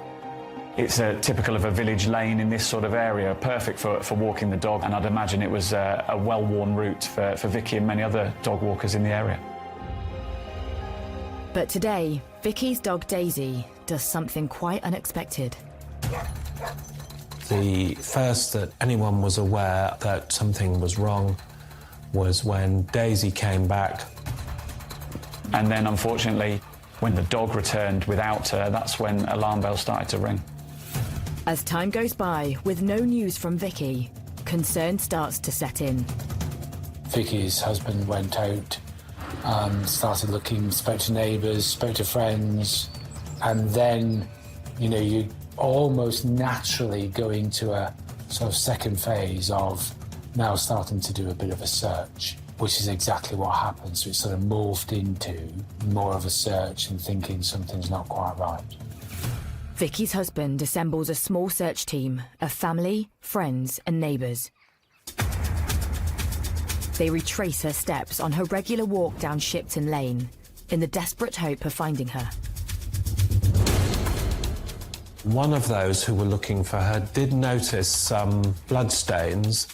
It's typical of a village lane in this sort of area, perfect for walking the dog, and I'd imagine it was a well-worn route for Vicky and many other dog walkers in the area. But today, Vicky's dog Daisy does something quite unexpected. The first that anyone was aware that something was wrong was when Daisy came back. And then, unfortunately, when the dog returned without her, that's when alarm bells started to ring. As time goes by, with no news from Vicky, concern starts to set in. Vicky's husband went out, started looking, spoke to neighbours, spoke to friends, and then, you know, you almost naturally go into a sort of second phase of now starting to do a bit of a search, which is exactly what happened. So it sort of morphed into more of a search and thinking something's not quite right. Vicky's husband assembles a small search team of family, friends and neighbours. They retrace her steps on her regular walk down Shipton Lane in the desperate hope of finding her. One of those who were looking for her did notice some bloodstains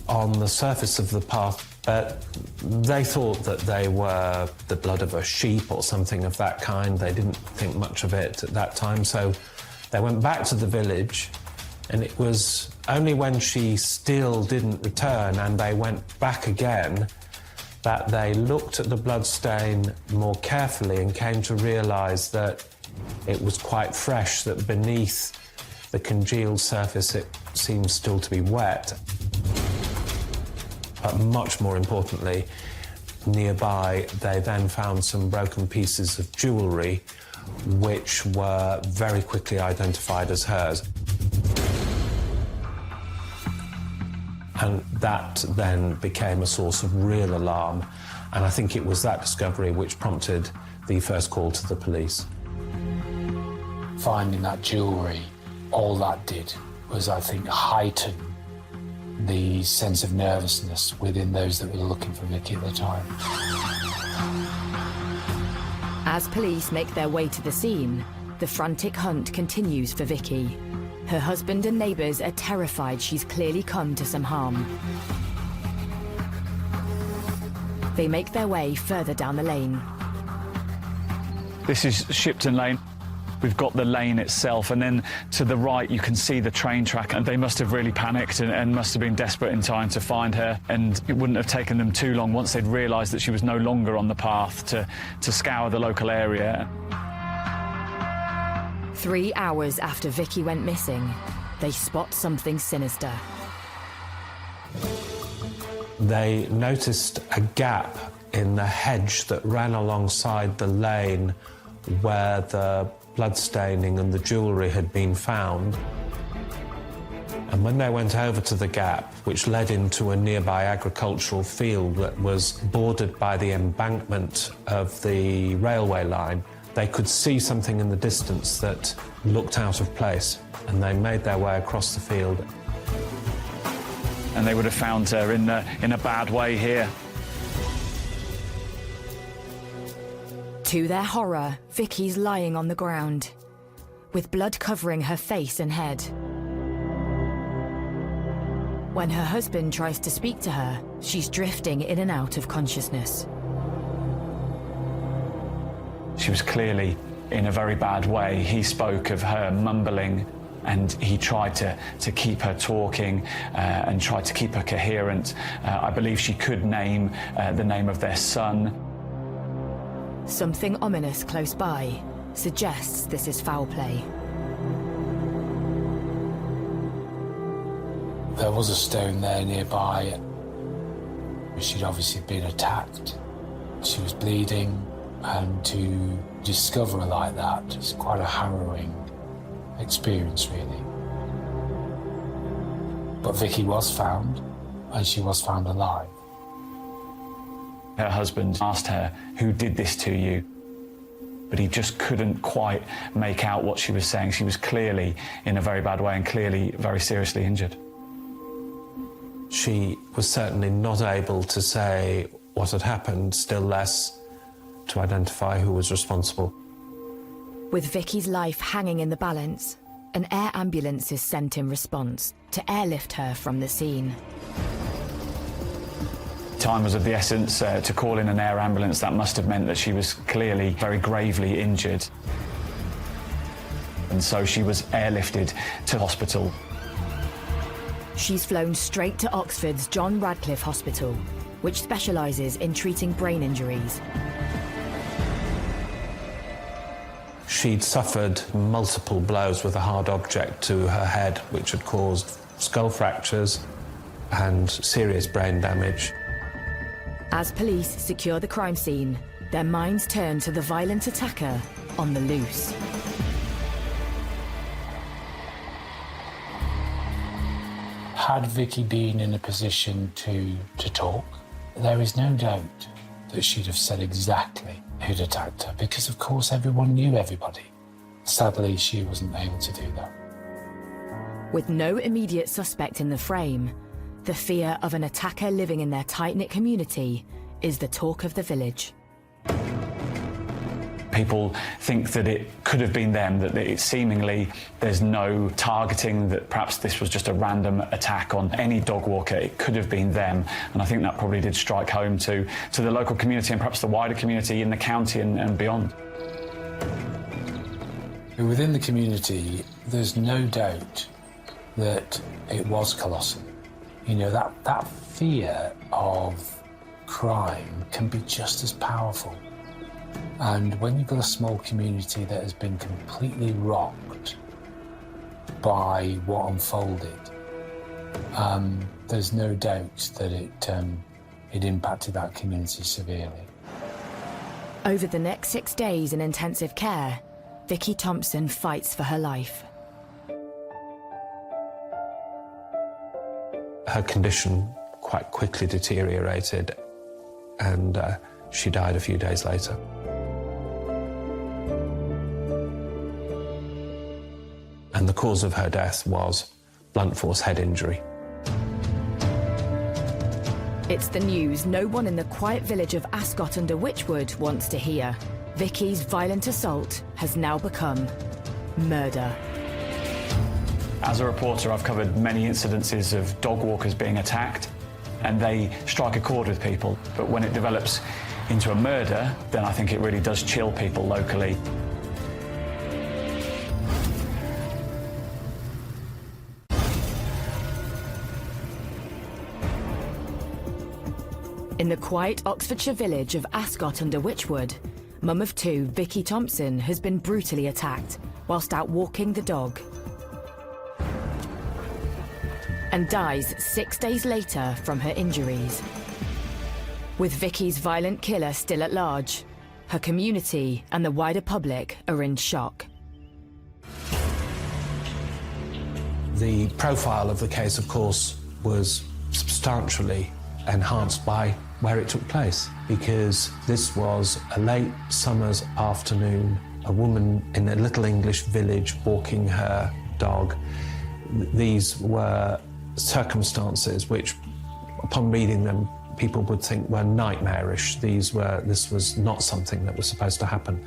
on the surface of the path, but they thought that they were the blood of a sheep or something of that kind. They didn't think much of it at that time, so they went back to the village, and it was only when she still didn't return and they went back again that they looked at the bloodstain more carefully and came to realise that it was quite fresh, that beneath the congealed surface it seemed still to be wet. But much more importantly, nearby they then found some broken pieces of jewellery which were very quickly identified as hers. And that then became a source of real alarm, and I think it was that discovery which prompted the first call to the police. Finding that jewellery, all that did was, I think, heighten the sense of nervousness within those that were looking for Vicky at the time. As police make their way to the scene, the frantic hunt continues for Vicky. Her husband and neighbours are terrified she's clearly come to some harm. They make their way further down the lane. This is Shipton Lane. We've got the lane itself, and then to the right you can see the train track, and they must have really panicked and must have been desperate in time to find her, and it wouldn't have taken them too long once they'd realised that she was no longer on the path to scour the local area. 3 hours after Vicky went missing, they spot something sinister. They noticed a gap in the hedge that ran alongside the lane where the bloodstaining and the jewellery had been found. And when they went over to the gap, which led into a nearby agricultural field that was bordered by the embankment of the railway line, they could see something in the distance that looked out of place, and they made their way across the field. And they would have found her in a bad way here. To their horror, Vicky's lying on the ground, with blood covering her face and head. When her husband tries to speak to her, she's drifting in and out of consciousness. She was clearly in a very bad way. He spoke of her mumbling, and he tried to keep her talking and tried to keep her coherent. I believe she could name the name of their son. Something ominous close by suggests this is foul play. There was a stone there nearby. She'd obviously been attacked. She was bleeding, and to discover her like that is quite a harrowing experience, really. But Vicky was found, and she was found alive. Her husband asked her, "Who did this to you?" But he just couldn't quite make out what she was saying. She was clearly in a very bad way and clearly very seriously injured. She was certainly not able to say what had happened, still less to identify who was responsible. With Vicky's life hanging in the balance, an air ambulance is sent in response to airlift her from the scene. Time was of the essence to call in an air ambulance. That must have meant that she was clearly very gravely injured. And so she was airlifted to hospital. She's flown straight to Oxford's John Radcliffe Hospital, which specialises in treating brain injuries. She'd suffered multiple blows with a hard object to her head, which had caused skull fractures and serious brain damage. As police secure the crime scene, their minds turn to the violent attacker on the loose. Had Vicky been in a position to talk, there is no doubt that she'd have said exactly who'd attacked her, because of course everyone knew everybody. Sadly, she wasn't able to do that. With no immediate suspect in the frame, the fear of an attacker living in their tight-knit community is the talk of the village. People think that it could have been them, that it seemingly there's no targeting, that perhaps this was just a random attack on any dog walker. It could have been them, and I think that probably did strike home to the local community and perhaps the wider community in the county and beyond. Within the community, there's no doubt that it was colossal. You know, that fear of crime can be just as powerful. And when you've got a small community that has been completely rocked by what unfolded, there's no doubt that it impacted that community severely. Over the next 6 days in intensive care, Vicky Thompson fights for her life. Her condition quite quickly deteriorated, and she died a few days later. And the cause of her death was blunt force head injury. It's the news no one in the quiet village of Ascot under Wychwood wants to hear. Vicky's violent assault has now become murder. As a reporter, I've covered many incidences of dog walkers being attacked, and they strike a chord with people. But when it develops into a murder, then I think it really does chill people locally. In the quiet Oxfordshire village of Ascot under Wychwood, mum of two, Vicky Thompson, has been brutally attacked whilst out walking the dog, and dies 6 days later from her injuries. With Vicky's violent killer still at large, her community and the wider public are in shock. The profile of the case, of course, was substantially enhanced by where it took place, because this was a late summer's afternoon, a woman in a little English village walking her dog. These were circumstances which, upon reading them, people would think were nightmarish. This was not something that was supposed to happen.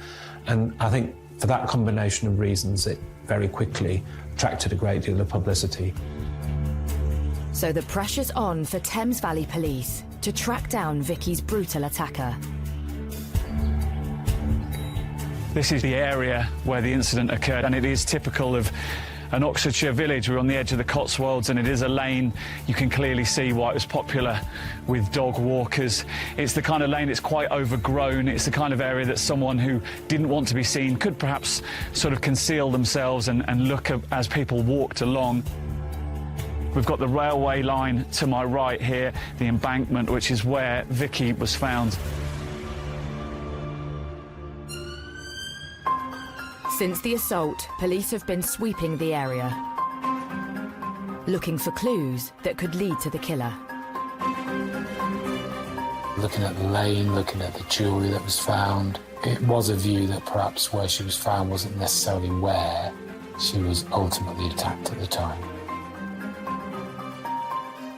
And I think for that combination of reasons, it very quickly attracted a great deal of publicity. So the pressure's on for Thames Valley Police to track down Vicky's brutal attacker. This is the area where the incident occurred, and it is typical of an Oxfordshire village. We're on the edge of the Cotswolds, and it is a lane. You can clearly see why it was popular with dog walkers. It's the kind of lane that's quite overgrown. It's the kind of area that someone who didn't want to be seen could perhaps sort of conceal themselves and look as people walked along. We've got the railway line to my right here, the embankment, which is where Vicky was found. Since the assault, police have been sweeping the area, looking for clues that could lead to the killer. Looking at the lane, looking at the jewellery that was found, it was a view that perhaps where she was found wasn't necessarily where she was ultimately attacked at the time.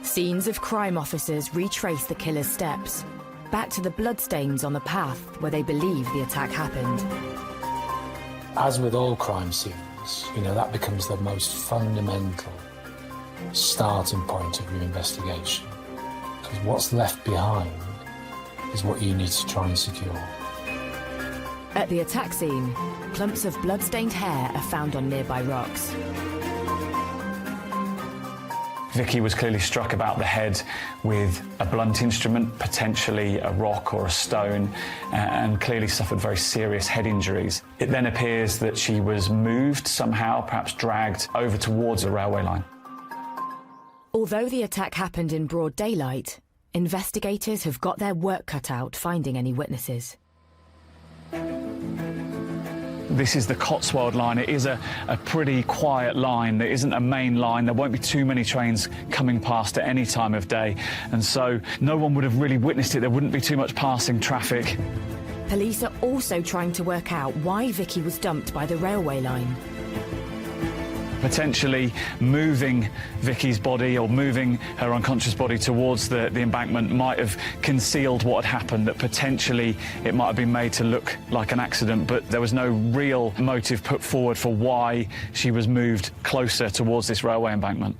Scenes of crime officers retrace the killer's steps, back to the bloodstains on the path where they believe the attack happened. As with all crime scenes, that becomes the most fundamental starting point of your investigation. Because what's left behind is what you need to try and secure. At the attack scene, clumps of blood-stained hair are found on nearby rocks. Vicky was clearly struck about the head with a blunt instrument, potentially a rock or a stone, and clearly suffered very serious head injuries. It then appears that she was moved somehow, perhaps dragged over towards the railway line. Although the attack happened in broad daylight, investigators have got their work cut out finding any witnesses. This is the Cotswold line. It is a pretty quiet line. There isn't a main line. There won't be too many trains coming past at any time of day. And so no one would have really witnessed it. There wouldn't be too much passing traffic. Police are also trying to work out why Vicky was dumped by the railway line. Potentially moving Vicky's body or moving her unconscious body towards the embankment might have concealed what had happened, that potentially it might have been made to look like an accident, but there was no real motive put forward for why she was moved closer towards this railway embankment.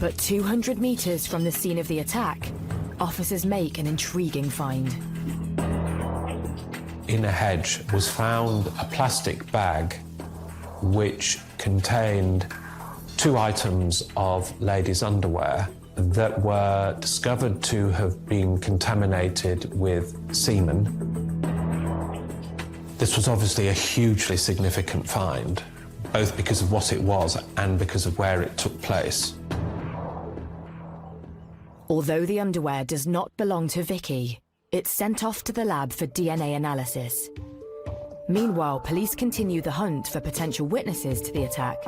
But 200 metres from the scene of the attack, officers make an intriguing find. In a hedge was found a plastic bag which contained 2 items of ladies' underwear that were discovered to have been contaminated with semen. This was obviously a hugely significant find, both because of what it was and because of where it took place. Although the underwear does not belong to Vicky, it's sent off to the lab for DNA analysis. Meanwhile, police continue the hunt for potential witnesses to the attack.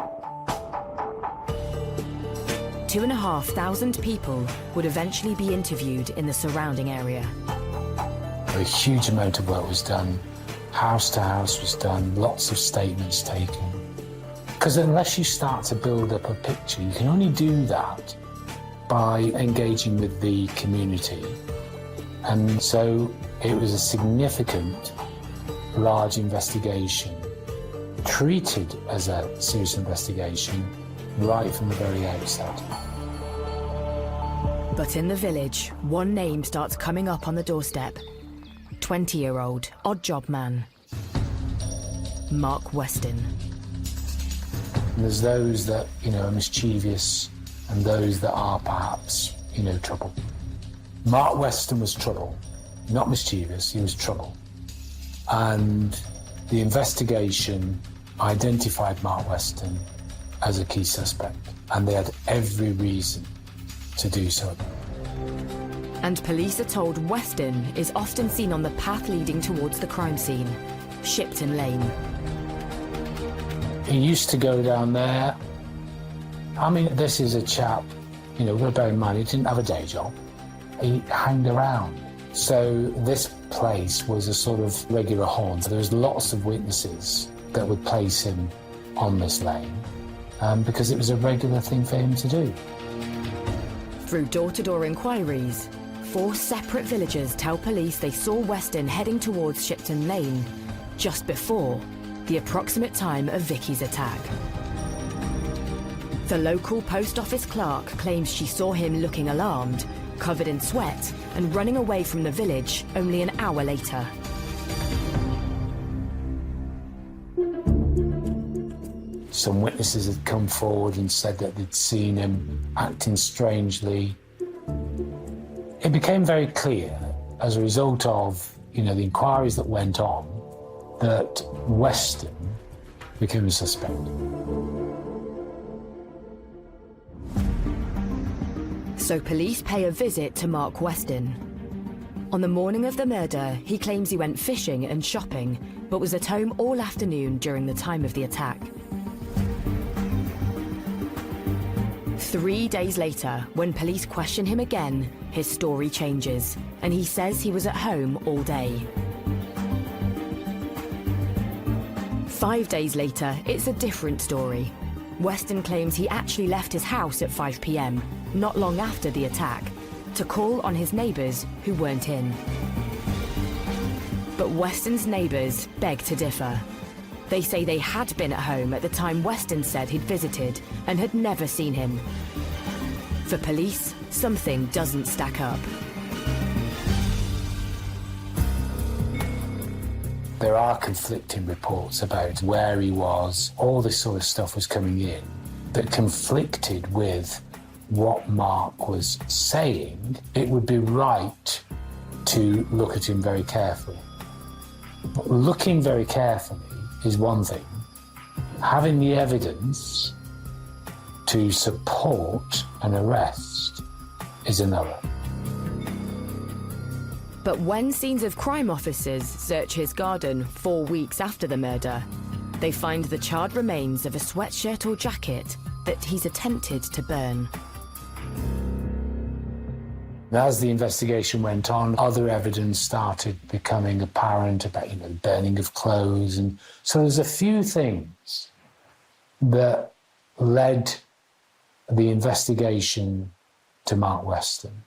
2,500 people would eventually be interviewed in the surrounding area. A huge amount of work was done. House to house was done, lots of statements taken. Because unless you start to build up a picture, you can only do that by engaging with the community. And so it was a significant, large investigation, treated as a serious investigation right from the very outset. But in the village, one name starts coming up on the doorstep. 20-year-old odd job man, Mark Weston. And there's those that, are mischievous and those that are perhaps, trouble. Mark Weston was trouble, not mischievous, he was trouble. And the investigation identified Mark Weston as a key suspect, and they had every reason to do so. And police are told Weston is often seen on the path leading towards the crime scene, Shipton Lane. He used to go down there. I mean, this is a chap, we've got to bear in mind, he didn't have a day job. He hanged around. So this place was a sort of regular haunt. There was lots of witnesses that would place him on this lane because it was a regular thing for him to do. Through door-to-door inquiries, 4 separate villagers tell police they saw Weston heading towards Shipton Lane just before the approximate time of Vicky's attack. The local post office clerk claims she saw him looking alarmed, covered in sweat, and running away from the village only an hour later. Some witnesses had come forward and said that they'd seen him acting strangely. It became very clear, as a result of, the inquiries that went on, that Weston became a suspect. So police pay a visit to Mark Weston. On the morning of the murder, he claims he went fishing and shopping, but was at home all afternoon during the time of the attack. 3 days later, when police question him again, his story changes, and he says he was at home all day. 5 days later, it's a different story. Weston claims he actually left his house at 5 p.m, not long after the attack, to call on his neighbours who weren't in. But Weston's neighbours beg to differ. They say they had been at home at the time Weston said he'd visited and had never seen him. For police, something doesn't stack up. There are conflicting reports about where he was. All this sort of stuff was coming in that conflicted with what Mark was saying. It would be right to look at him very carefully. But looking very carefully is one thing. Having the evidence to support an arrest is another. But when scenes of crime officers search his garden 4 weeks after the murder, they find the charred remains of a sweatshirt or jacket that he's attempted to burn. As the investigation went on, other evidence started becoming apparent about, the burning of clothes. And so there's a few things that led the investigation to Mark Weston.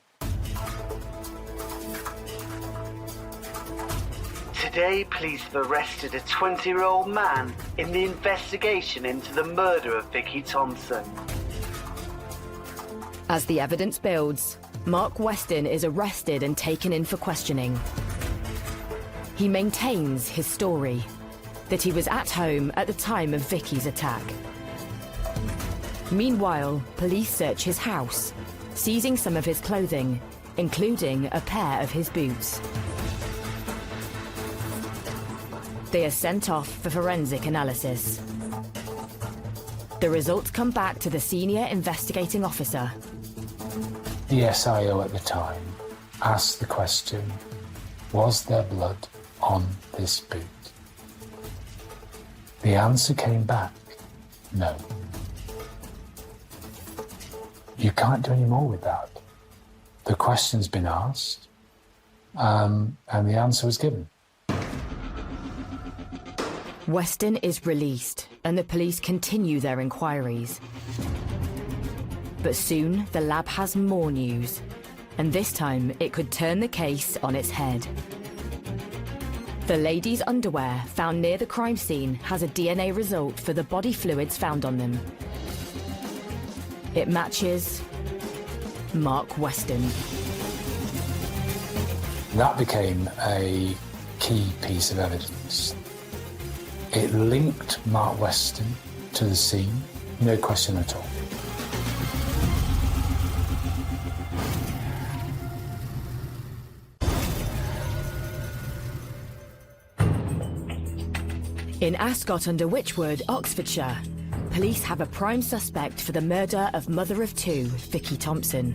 Today, police have arrested a 20-year-old man in the investigation into the murder of Vicky Thompson. As the evidence builds, Mark Weston is arrested and taken in for questioning. He maintains his story, that he was at home at the time of Vicky's attack. Meanwhile, police search his house, seizing some of his clothing, including a pair of his boots. They are sent off for forensic analysis. The results come back to the senior investigating officer. The SIO at the time asked the question, was there blood on this boot? The answer came back, no. You can't do any more with that. The question's been asked, and the answer was given. Weston is released, and the police continue their inquiries. But soon, the lab has more news. And this time, it could turn the case on its head. The lady's underwear found near the crime scene has a DNA result for the body fluids found on them. It matches Mark Weston. That became a key piece of evidence. It linked Mark Weston to the scene, no question at all. In Ascot-under-Wychwood, Oxfordshire, police have a prime suspect for the murder of mother of two, Vicky Thompson.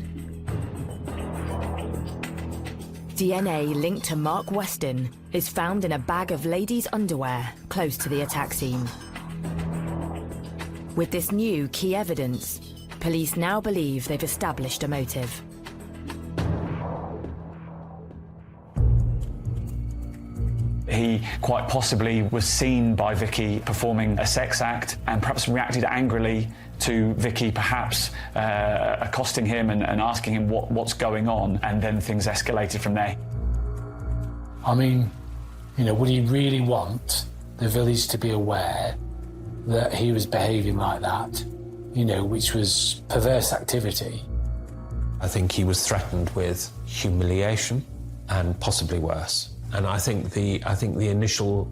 DNA linked to Mark Weston is found in a bag of ladies' underwear close to the attack scene. With this new key evidence, police now believe they've established a motive. He quite possibly was seen by Vicky performing a sex act and perhaps reacted angrily to Vicky, perhaps accosting him and asking him what's going on, and then things escalated from there. I mean, you know, would he really want the village to be aware that he was behaving like that, you know, which was perverse activity? I think he was threatened with humiliation and possibly worse. And I think the initial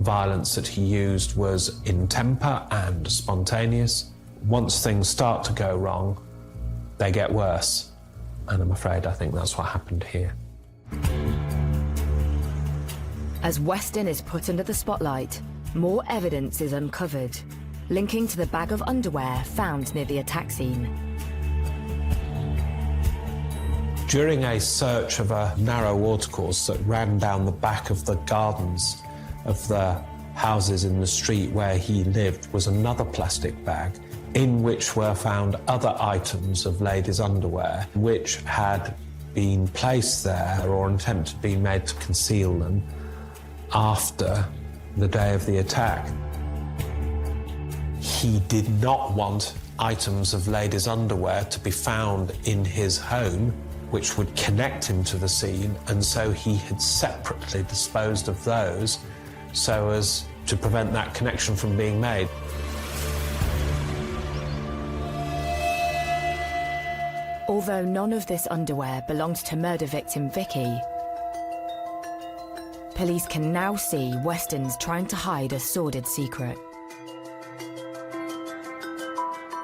violence that he used was in temper and spontaneous. Once things start to go wrong, they get worse. And I'm afraid I think that's what happened here. As Weston is put under the spotlight, more evidence is uncovered, linking to the bag of underwear found near the attack scene. During a search of a narrow watercourse that ran down the back of the gardens of the houses in the street where he lived was another plastic bag in which were found other items of ladies' underwear which had been placed there or an attempt had been made to conceal them after the day of the attack. He did not want items of ladies' underwear to be found in his home which would connect him to the scene, and so he had separately disposed of those so as to prevent that connection from being made. Although none of this underwear belonged to murder victim Vicky, police can now see Weston's trying to hide a sordid secret.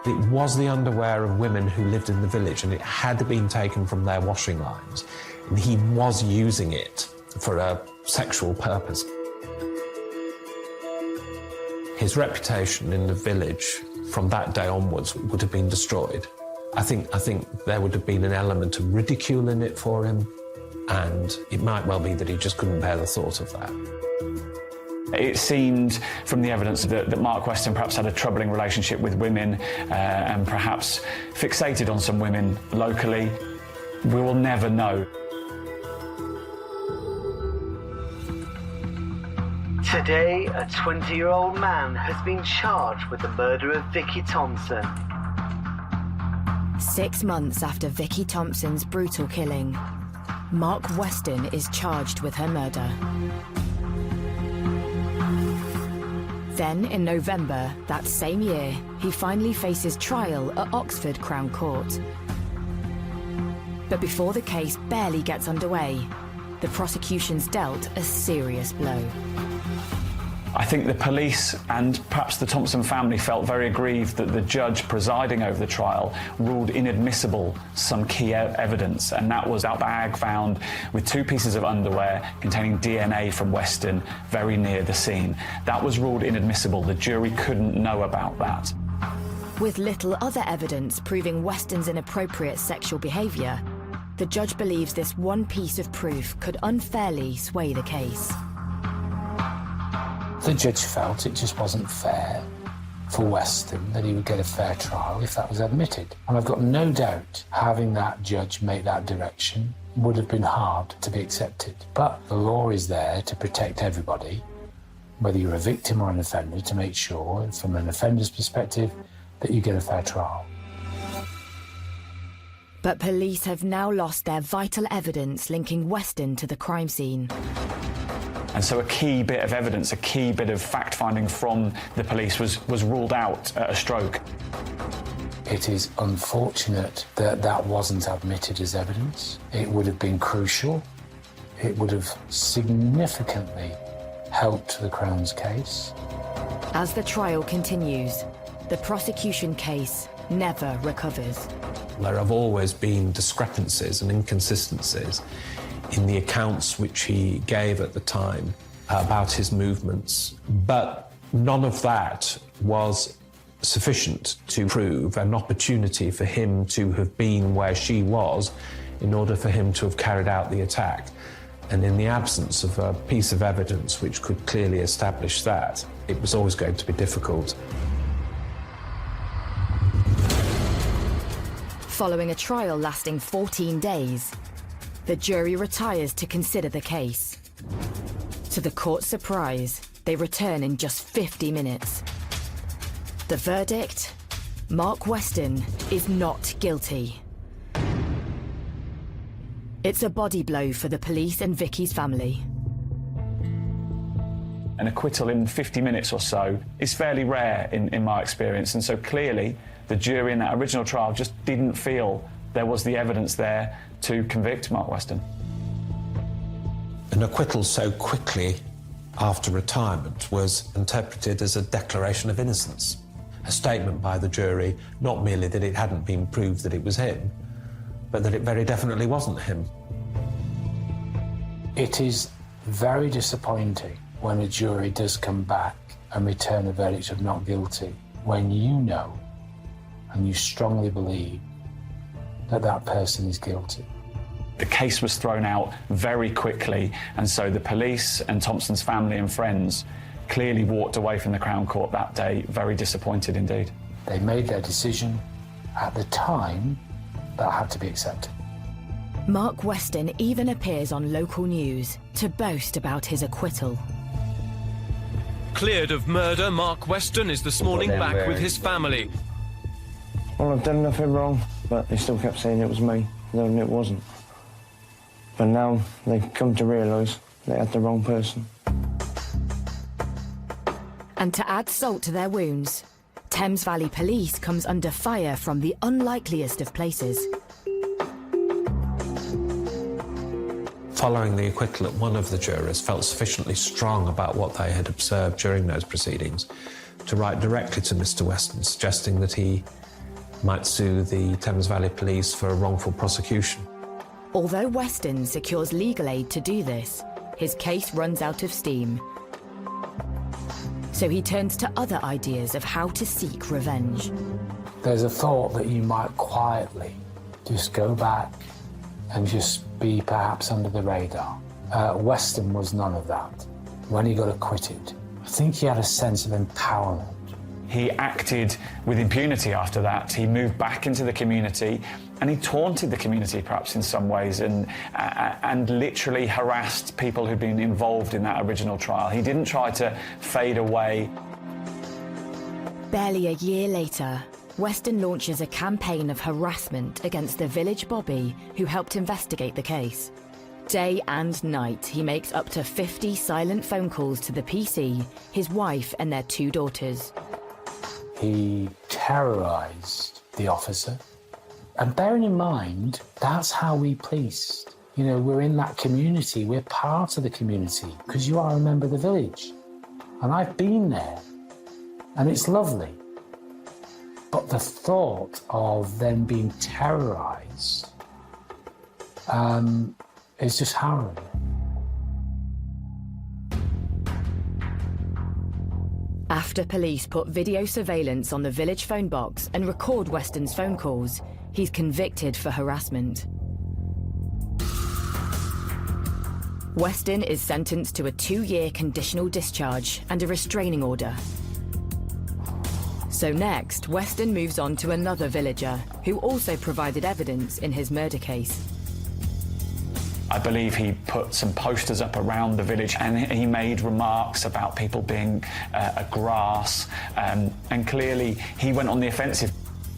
It was the underwear of women who lived in the village, and it had been taken from their washing lines, and he was using it for a sexual purpose. His reputation in the village from that day onwards would have been destroyed. I think there would have been an element of ridicule in it for him, and it might well be that he just couldn't bear the thought of that. It seemed from the evidence that Mark Weston perhaps had a troubling relationship with women and perhaps fixated on some women locally. We will never know. Today, a 20-year-old man has been charged with the murder of Vicky Thompson. 6 months after Vicky Thompson's brutal killing, Mark Weston is charged with her murder. Then, in November that same year, he finally faces trial at Oxford Crown Court. But before the case barely gets underway, the prosecution's dealt a serious blow. I think the police and perhaps the Thompson family felt very aggrieved that the judge presiding over the trial ruled inadmissible some key evidence, and that was our bag found with 2 pieces of underwear containing DNA from Weston very near the scene. That was ruled inadmissible. The jury couldn't know about that. With little other evidence proving Weston's inappropriate sexual behaviour, the judge believes this one piece of proof could unfairly sway the case. The judge felt it just wasn't fair for Weston that he would get a fair trial if that was admitted. And I've got no doubt having that judge make that direction would have been hard to be accepted. But the law is there to protect everybody, whether you're a victim or an offender, to make sure, from an offender's perspective, that you get a fair trial. But police have now lost their vital evidence linking Weston to the crime scene. And so a key bit of evidence, a key bit of fact-finding from the police was ruled out at a stroke. It is unfortunate that that wasn't admitted as evidence. It would have been crucial. It would have significantly helped the Crown's case. As the trial continues, the prosecution case never recovers. There have always been discrepancies and inconsistencies in the accounts which he gave at the time about his movements, but none of that was sufficient to prove an opportunity for him to have been where she was in order for him to have carried out the attack. And in the absence of a piece of evidence which could clearly establish that, it was always going to be difficult. Following a trial lasting 14 days, the jury retires to consider the case. To the court's surprise, they return in just 50 minutes. The verdict? Mark Weston is not guilty. It's a body blow for the police and Vicky's family. An acquittal in 50 minutes or so is fairly rare in my experience, and so clearly the jury in that original trial just didn't feel there was the evidence there to convict Mark Weston. An acquittal so quickly after retirement was interpreted as a declaration of innocence, a statement by the jury not merely that it hadn't been proved that it was him, but that it very definitely wasn't him. It is very disappointing when a jury does come back and return a verdict of not guilty, when you know and you strongly believe that that person is guilty. The case was thrown out very quickly, and so the police and Thompson's family and friends clearly walked away from the Crown Court that day very disappointed indeed. They made their decision at the time that had to be accepted. Mark Weston even appears on local news to boast about his acquittal. Cleared of murder, Mark Weston is this morning back with his family. Well, I've done nothing wrong, but they still kept saying it was me, though it wasn't. But now they've come to realise they had the wrong person. And to add salt to their wounds, Thames Valley Police comes under fire from the unlikeliest of places. Following the acquittal, one of the jurors felt sufficiently strong about what they had observed during those proceedings to write directly to Mr. Weston, suggesting that he might sue the Thames Valley Police for a wrongful prosecution. Although Weston secures legal aid to do this, his case runs out of steam. So he turns to other ideas of how to seek revenge. There's a thought that you might quietly just go back and just be perhaps under the radar. Weston was none of that. When he got acquitted, I think he had a sense of empowerment. He acted with impunity after that. He moved back into the community and he taunted the community perhaps in some ways and literally harassed people who'd been involved in that original trial. He didn't try to fade away. Barely a year later, Weston launches a campaign of harassment against the village bobby who helped investigate the case. Day and night, he makes up to 50 silent phone calls to the PC, his wife and their 2 daughters. He terrorised the officer. And bearing in mind, that's how we policed. You know, we're in that community, we're part of the community, because you are a member of the village. And I've been there, and it's lovely. But the thought of them being terrorised is just harrowing. After police put video surveillance on the village phone box and record Weston's phone calls, he's convicted for harassment. Weston is sentenced to a 2-year conditional discharge and a restraining order. So next, Weston moves on to another villager who also provided evidence in his murder case. I believe he put some posters up around the village and he made remarks about people being a grass, and clearly he went on the offensive.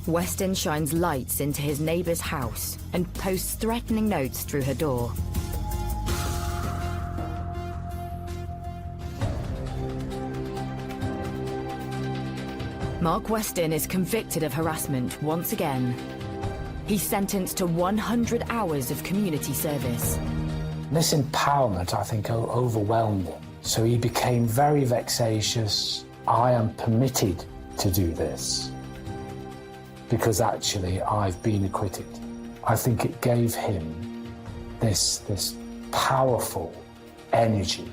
Weston shines lights into his neighbour's house and posts threatening notes through her door. Mark Weston is convicted of harassment once again. He's sentenced to 100 hours of community service. This empowerment, I think, overwhelmed him. So he became very vexatious. I am permitted to do this because actually I've been acquitted. I think it gave him this powerful energy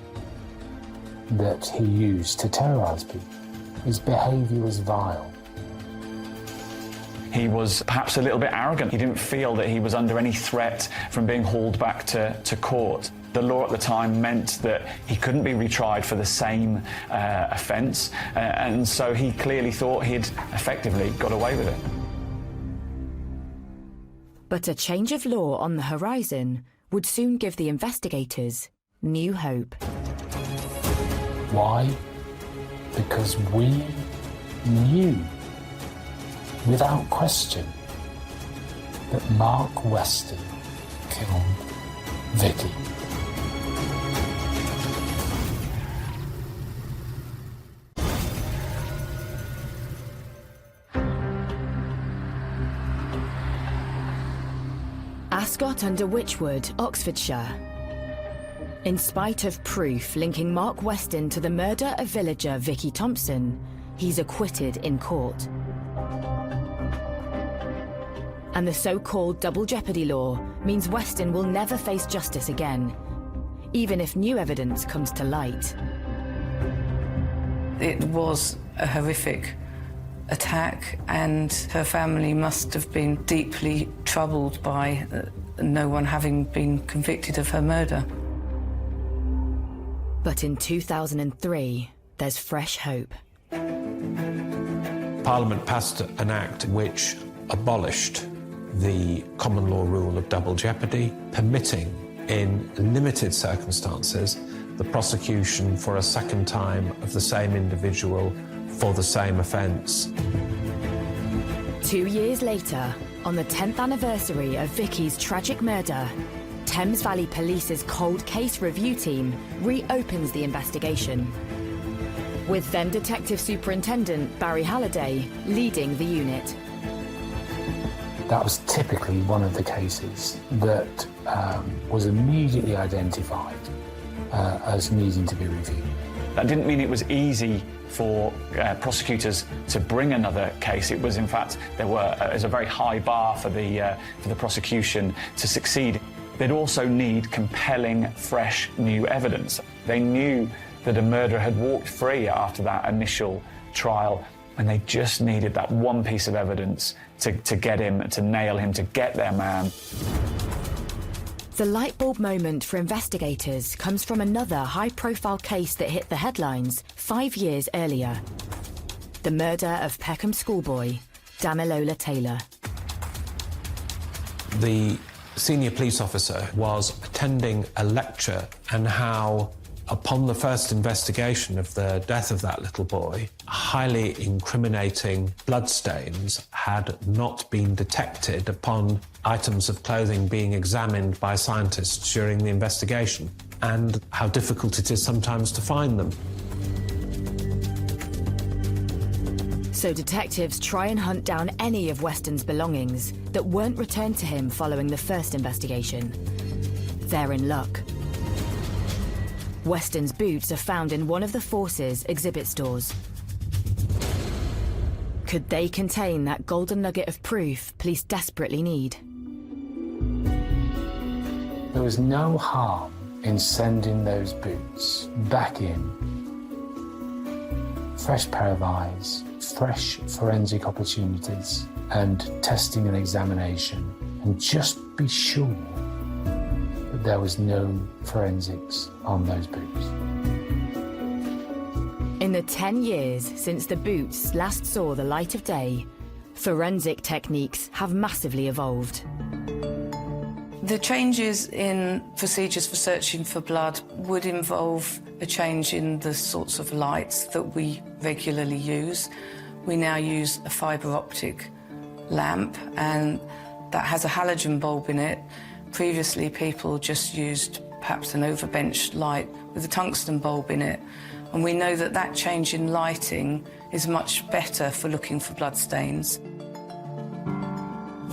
that he used to terrorise people. His behaviour was vile. He was perhaps a little bit arrogant. He didn't feel that he was under any threat from being hauled back to court. The law at the time meant that he couldn't be retried for the same offence, and so he clearly thought he'd effectively got away with it. But a change of law on the horizon would soon give the investigators new hope. Why? Because we knew, without question, that Mark Weston killed Vicky. Ascot under Wychwood, Oxfordshire. In spite of proof linking Mark Weston to the murder of villager Vicky Thompson, he's acquitted in court. And the so-called double jeopardy law means Weston will never face justice again, even if new evidence comes to light. It was a horrific attack, and her family must have been deeply troubled by no one having been convicted of her murder. But in 2003, there's fresh hope. Parliament passed an act which abolished the common law rule of double jeopardy, permitting, in limited circumstances, the prosecution for a second time of the same individual for the same offence. 2 years later, on the 10th anniversary of Vicky's tragic murder, Thames Valley Police's cold case review team reopens the investigation, with then Detective Superintendent Barry Halliday leading the unit. That was typically one of the cases that was immediately identified as needing to be reviewed. That didn't mean it was easy for prosecutors to bring another case. It was, in fact, there was a very high bar for the prosecution to succeed. They'd also need compelling, fresh, new evidence. They knew that a murderer had walked free after that initial trial, and they just needed that one piece of evidence to get him, to nail him, to get their man. The light bulb moment for investigators comes from another high-profile case that hit the headlines 5 years earlier. The murder of Peckham schoolboy, Damilola Taylor. The senior police officer was attending a lecture on how, upon the first investigation of the death of that little boy, highly incriminating bloodstains had not been detected upon items of clothing being examined by scientists during the investigation, and how difficult it is sometimes to find them. So detectives try and hunt down any of Weston's belongings that weren't returned to him following the first investigation. They're in luck. Weston's boots are found in one of the Force's exhibit stores. Could they contain that golden nugget of proof police desperately need? There was no harm in sending those boots back in. Fresh pair of eyes, fresh forensic opportunities, and testing and examination, and just be sure that there was no forensics on those boots. In the 10 years since the boots last saw the light of day, forensic techniques have massively evolved. The changes in procedures for searching for blood would involve a change in the sorts of lights that we regularly use. We now use a fibre optic lamp, and that has a halogen bulb in it. Previously, people just used perhaps an overbench light with a tungsten bulb in it. And we know that that change in lighting is much better for looking for bloodstains.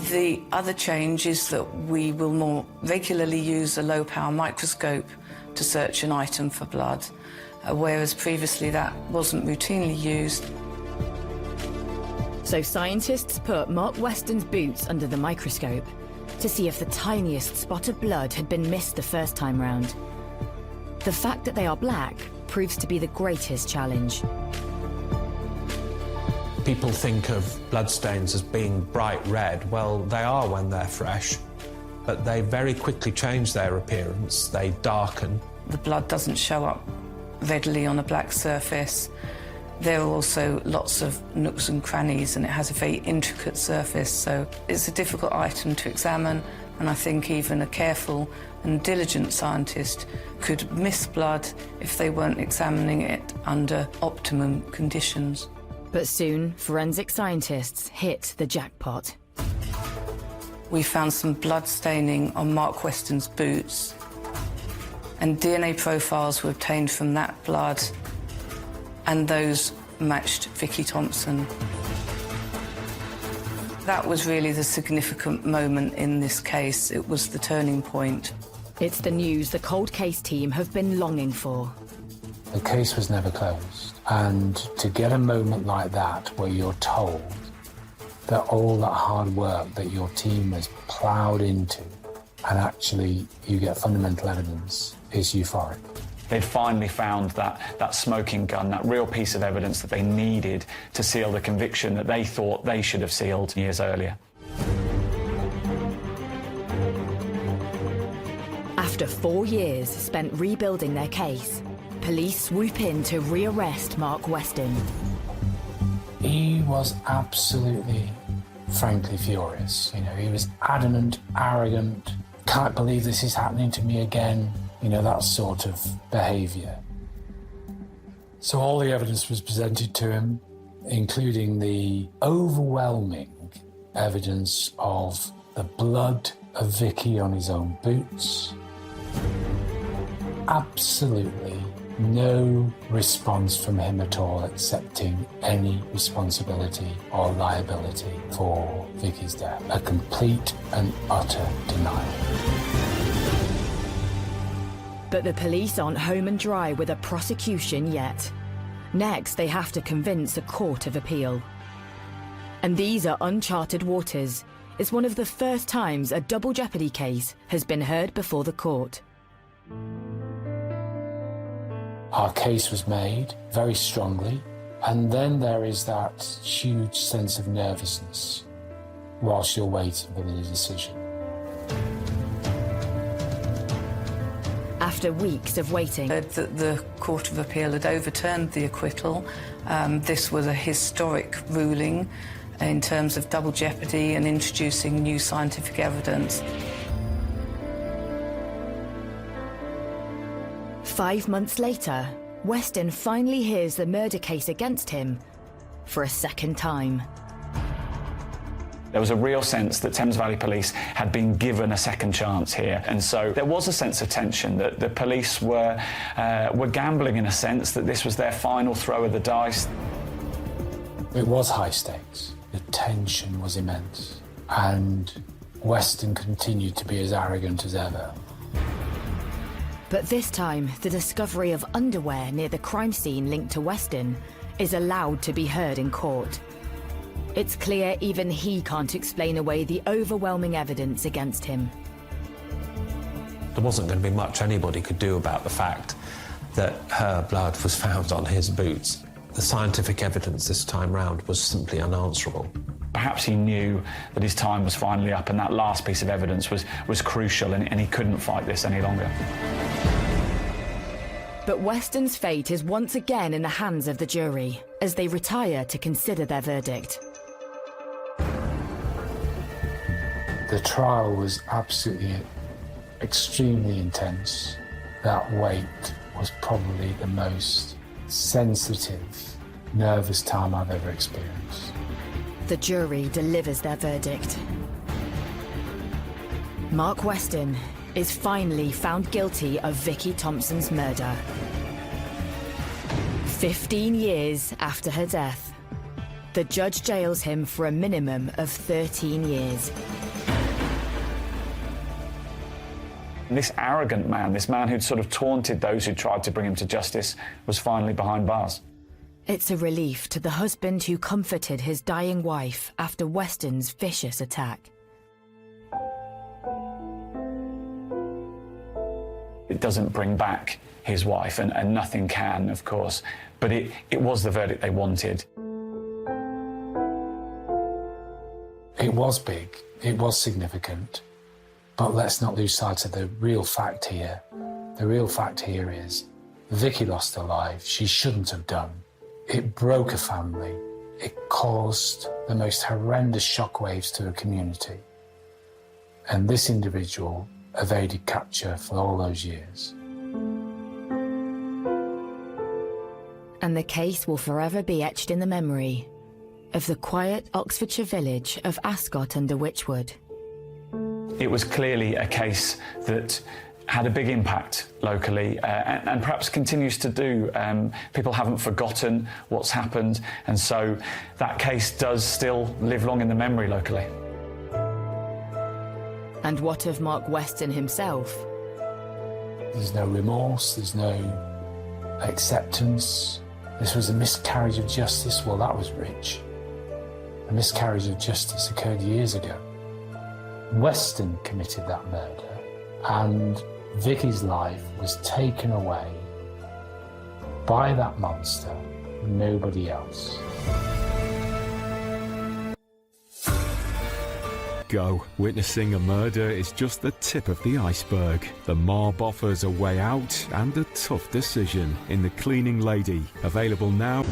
The other change is that we will more regularly use a low-power microscope to search an item for blood, whereas previously that wasn't routinely used. So scientists put Mark Weston's boots under the microscope to see if the tiniest spot of blood had been missed the first time round. The fact that they are black proves to be the greatest challenge. People think of bloodstains as being bright red. Well, they are when they're fresh, but they very quickly change their appearance. They darken. The blood doesn't show up readily on a black surface. There are also lots of nooks and crannies, and it has a very intricate surface, so it's a difficult item to examine, and I think even a careful and diligent scientist could miss blood if they weren't examining it under optimum conditions. But soon, forensic scientists hit the jackpot. We found some blood staining on Mark Weston's boots, and DNA profiles were obtained from that blood, and those matched Vicky Thompson. That was really the significant moment in this case. It was the turning point. It's the news the cold case team have been longing for. The case was never closed, and to get a moment like that where you're told that all that hard work that your team has ploughed into and actually you get fundamental evidence is euphoric. They'd finally found that smoking gun, that real piece of evidence that they needed to seal the conviction that they thought they should have sealed years earlier. After 4 years spent rebuilding their case, police swoop in to rearrest Mark Weston. He was absolutely, frankly furious. You know, he was adamant, arrogant, can't believe this is happening to me again. You know, that sort of behaviour. So all the evidence was presented to him, including the overwhelming evidence of the blood of Vicky on his own boots. Absolutely no response from him at all, accepting any responsibility or liability for Vicky's death. A complete and utter denial. But the police aren't home and dry with a prosecution yet. Next, they have to convince a court of appeal. And these are uncharted waters. It's one of the first times a double jeopardy case has been heard before the court. Our case was made very strongly, and then there is that huge sense of nervousness whilst you're waiting for the decision. After weeks of waiting, the Court of Appeal had overturned the acquittal. This was a historic ruling in terms of double jeopardy and introducing new scientific evidence. 5 months later, Weston finally hears the murder case against him for a second time. There was a real sense that Thames Valley Police had been given a second chance here, and so there was a sense of tension that the police were gambling in a sense, that this was their final throw of the dice. It was high stakes. The tension was immense, and Weston continued to be as arrogant as ever. But this time, the discovery of underwear near the crime scene linked to Weston is allowed to be heard in court. It's clear even he can't explain away the overwhelming evidence against him. There wasn't going to be much anybody could do about the fact that her blood was found on his boots. The scientific evidence this time round was simply unanswerable. Perhaps he knew that his time was finally up, and that last piece of evidence was crucial, and he couldn't fight this any longer. But Weston's fate is once again in the hands of the jury as they retire to consider their verdict. The trial was absolutely extremely intense. That wait was probably the most sensitive, nervous time I've ever experienced. The jury delivers their verdict. Mark Weston is finally found guilty of Vicky Thompson's murder. 15 years after her death, the judge jails him for a minimum of 13 years. This arrogant man, this man who'd sort of taunted those who tried to bring him to justice, was finally behind bars. It's a relief to the husband who comforted his dying wife after Weston's vicious attack. It doesn't bring back his wife, and nothing can, of course, but it was the verdict they wanted. It was big, it was significant, but let's not lose sight of the real fact here. The real fact here is Vicky lost her life. She shouldn't have done. It broke a family. It caused the most horrendous shockwaves to a community. And this individual evaded capture for all those years. And the case will forever be etched in the memory of the quiet Oxfordshire village of Ascot under Wychwood. It was clearly a case that had a big impact locally and perhaps continues to do. People haven't forgotten what's happened, and so that case does still live long in the memory locally. And what of Mark Weston himself? There's no remorse, there's no acceptance. This was a miscarriage of justice. Well, that was rich. A miscarriage of justice occurred years ago. Weston committed that murder, and Vicky's life was taken away by that monster, nobody else. Go. Witnessing a murder is just the tip of the iceberg. The mob offers a way out and a tough decision in The Cleaning Lady. Available now.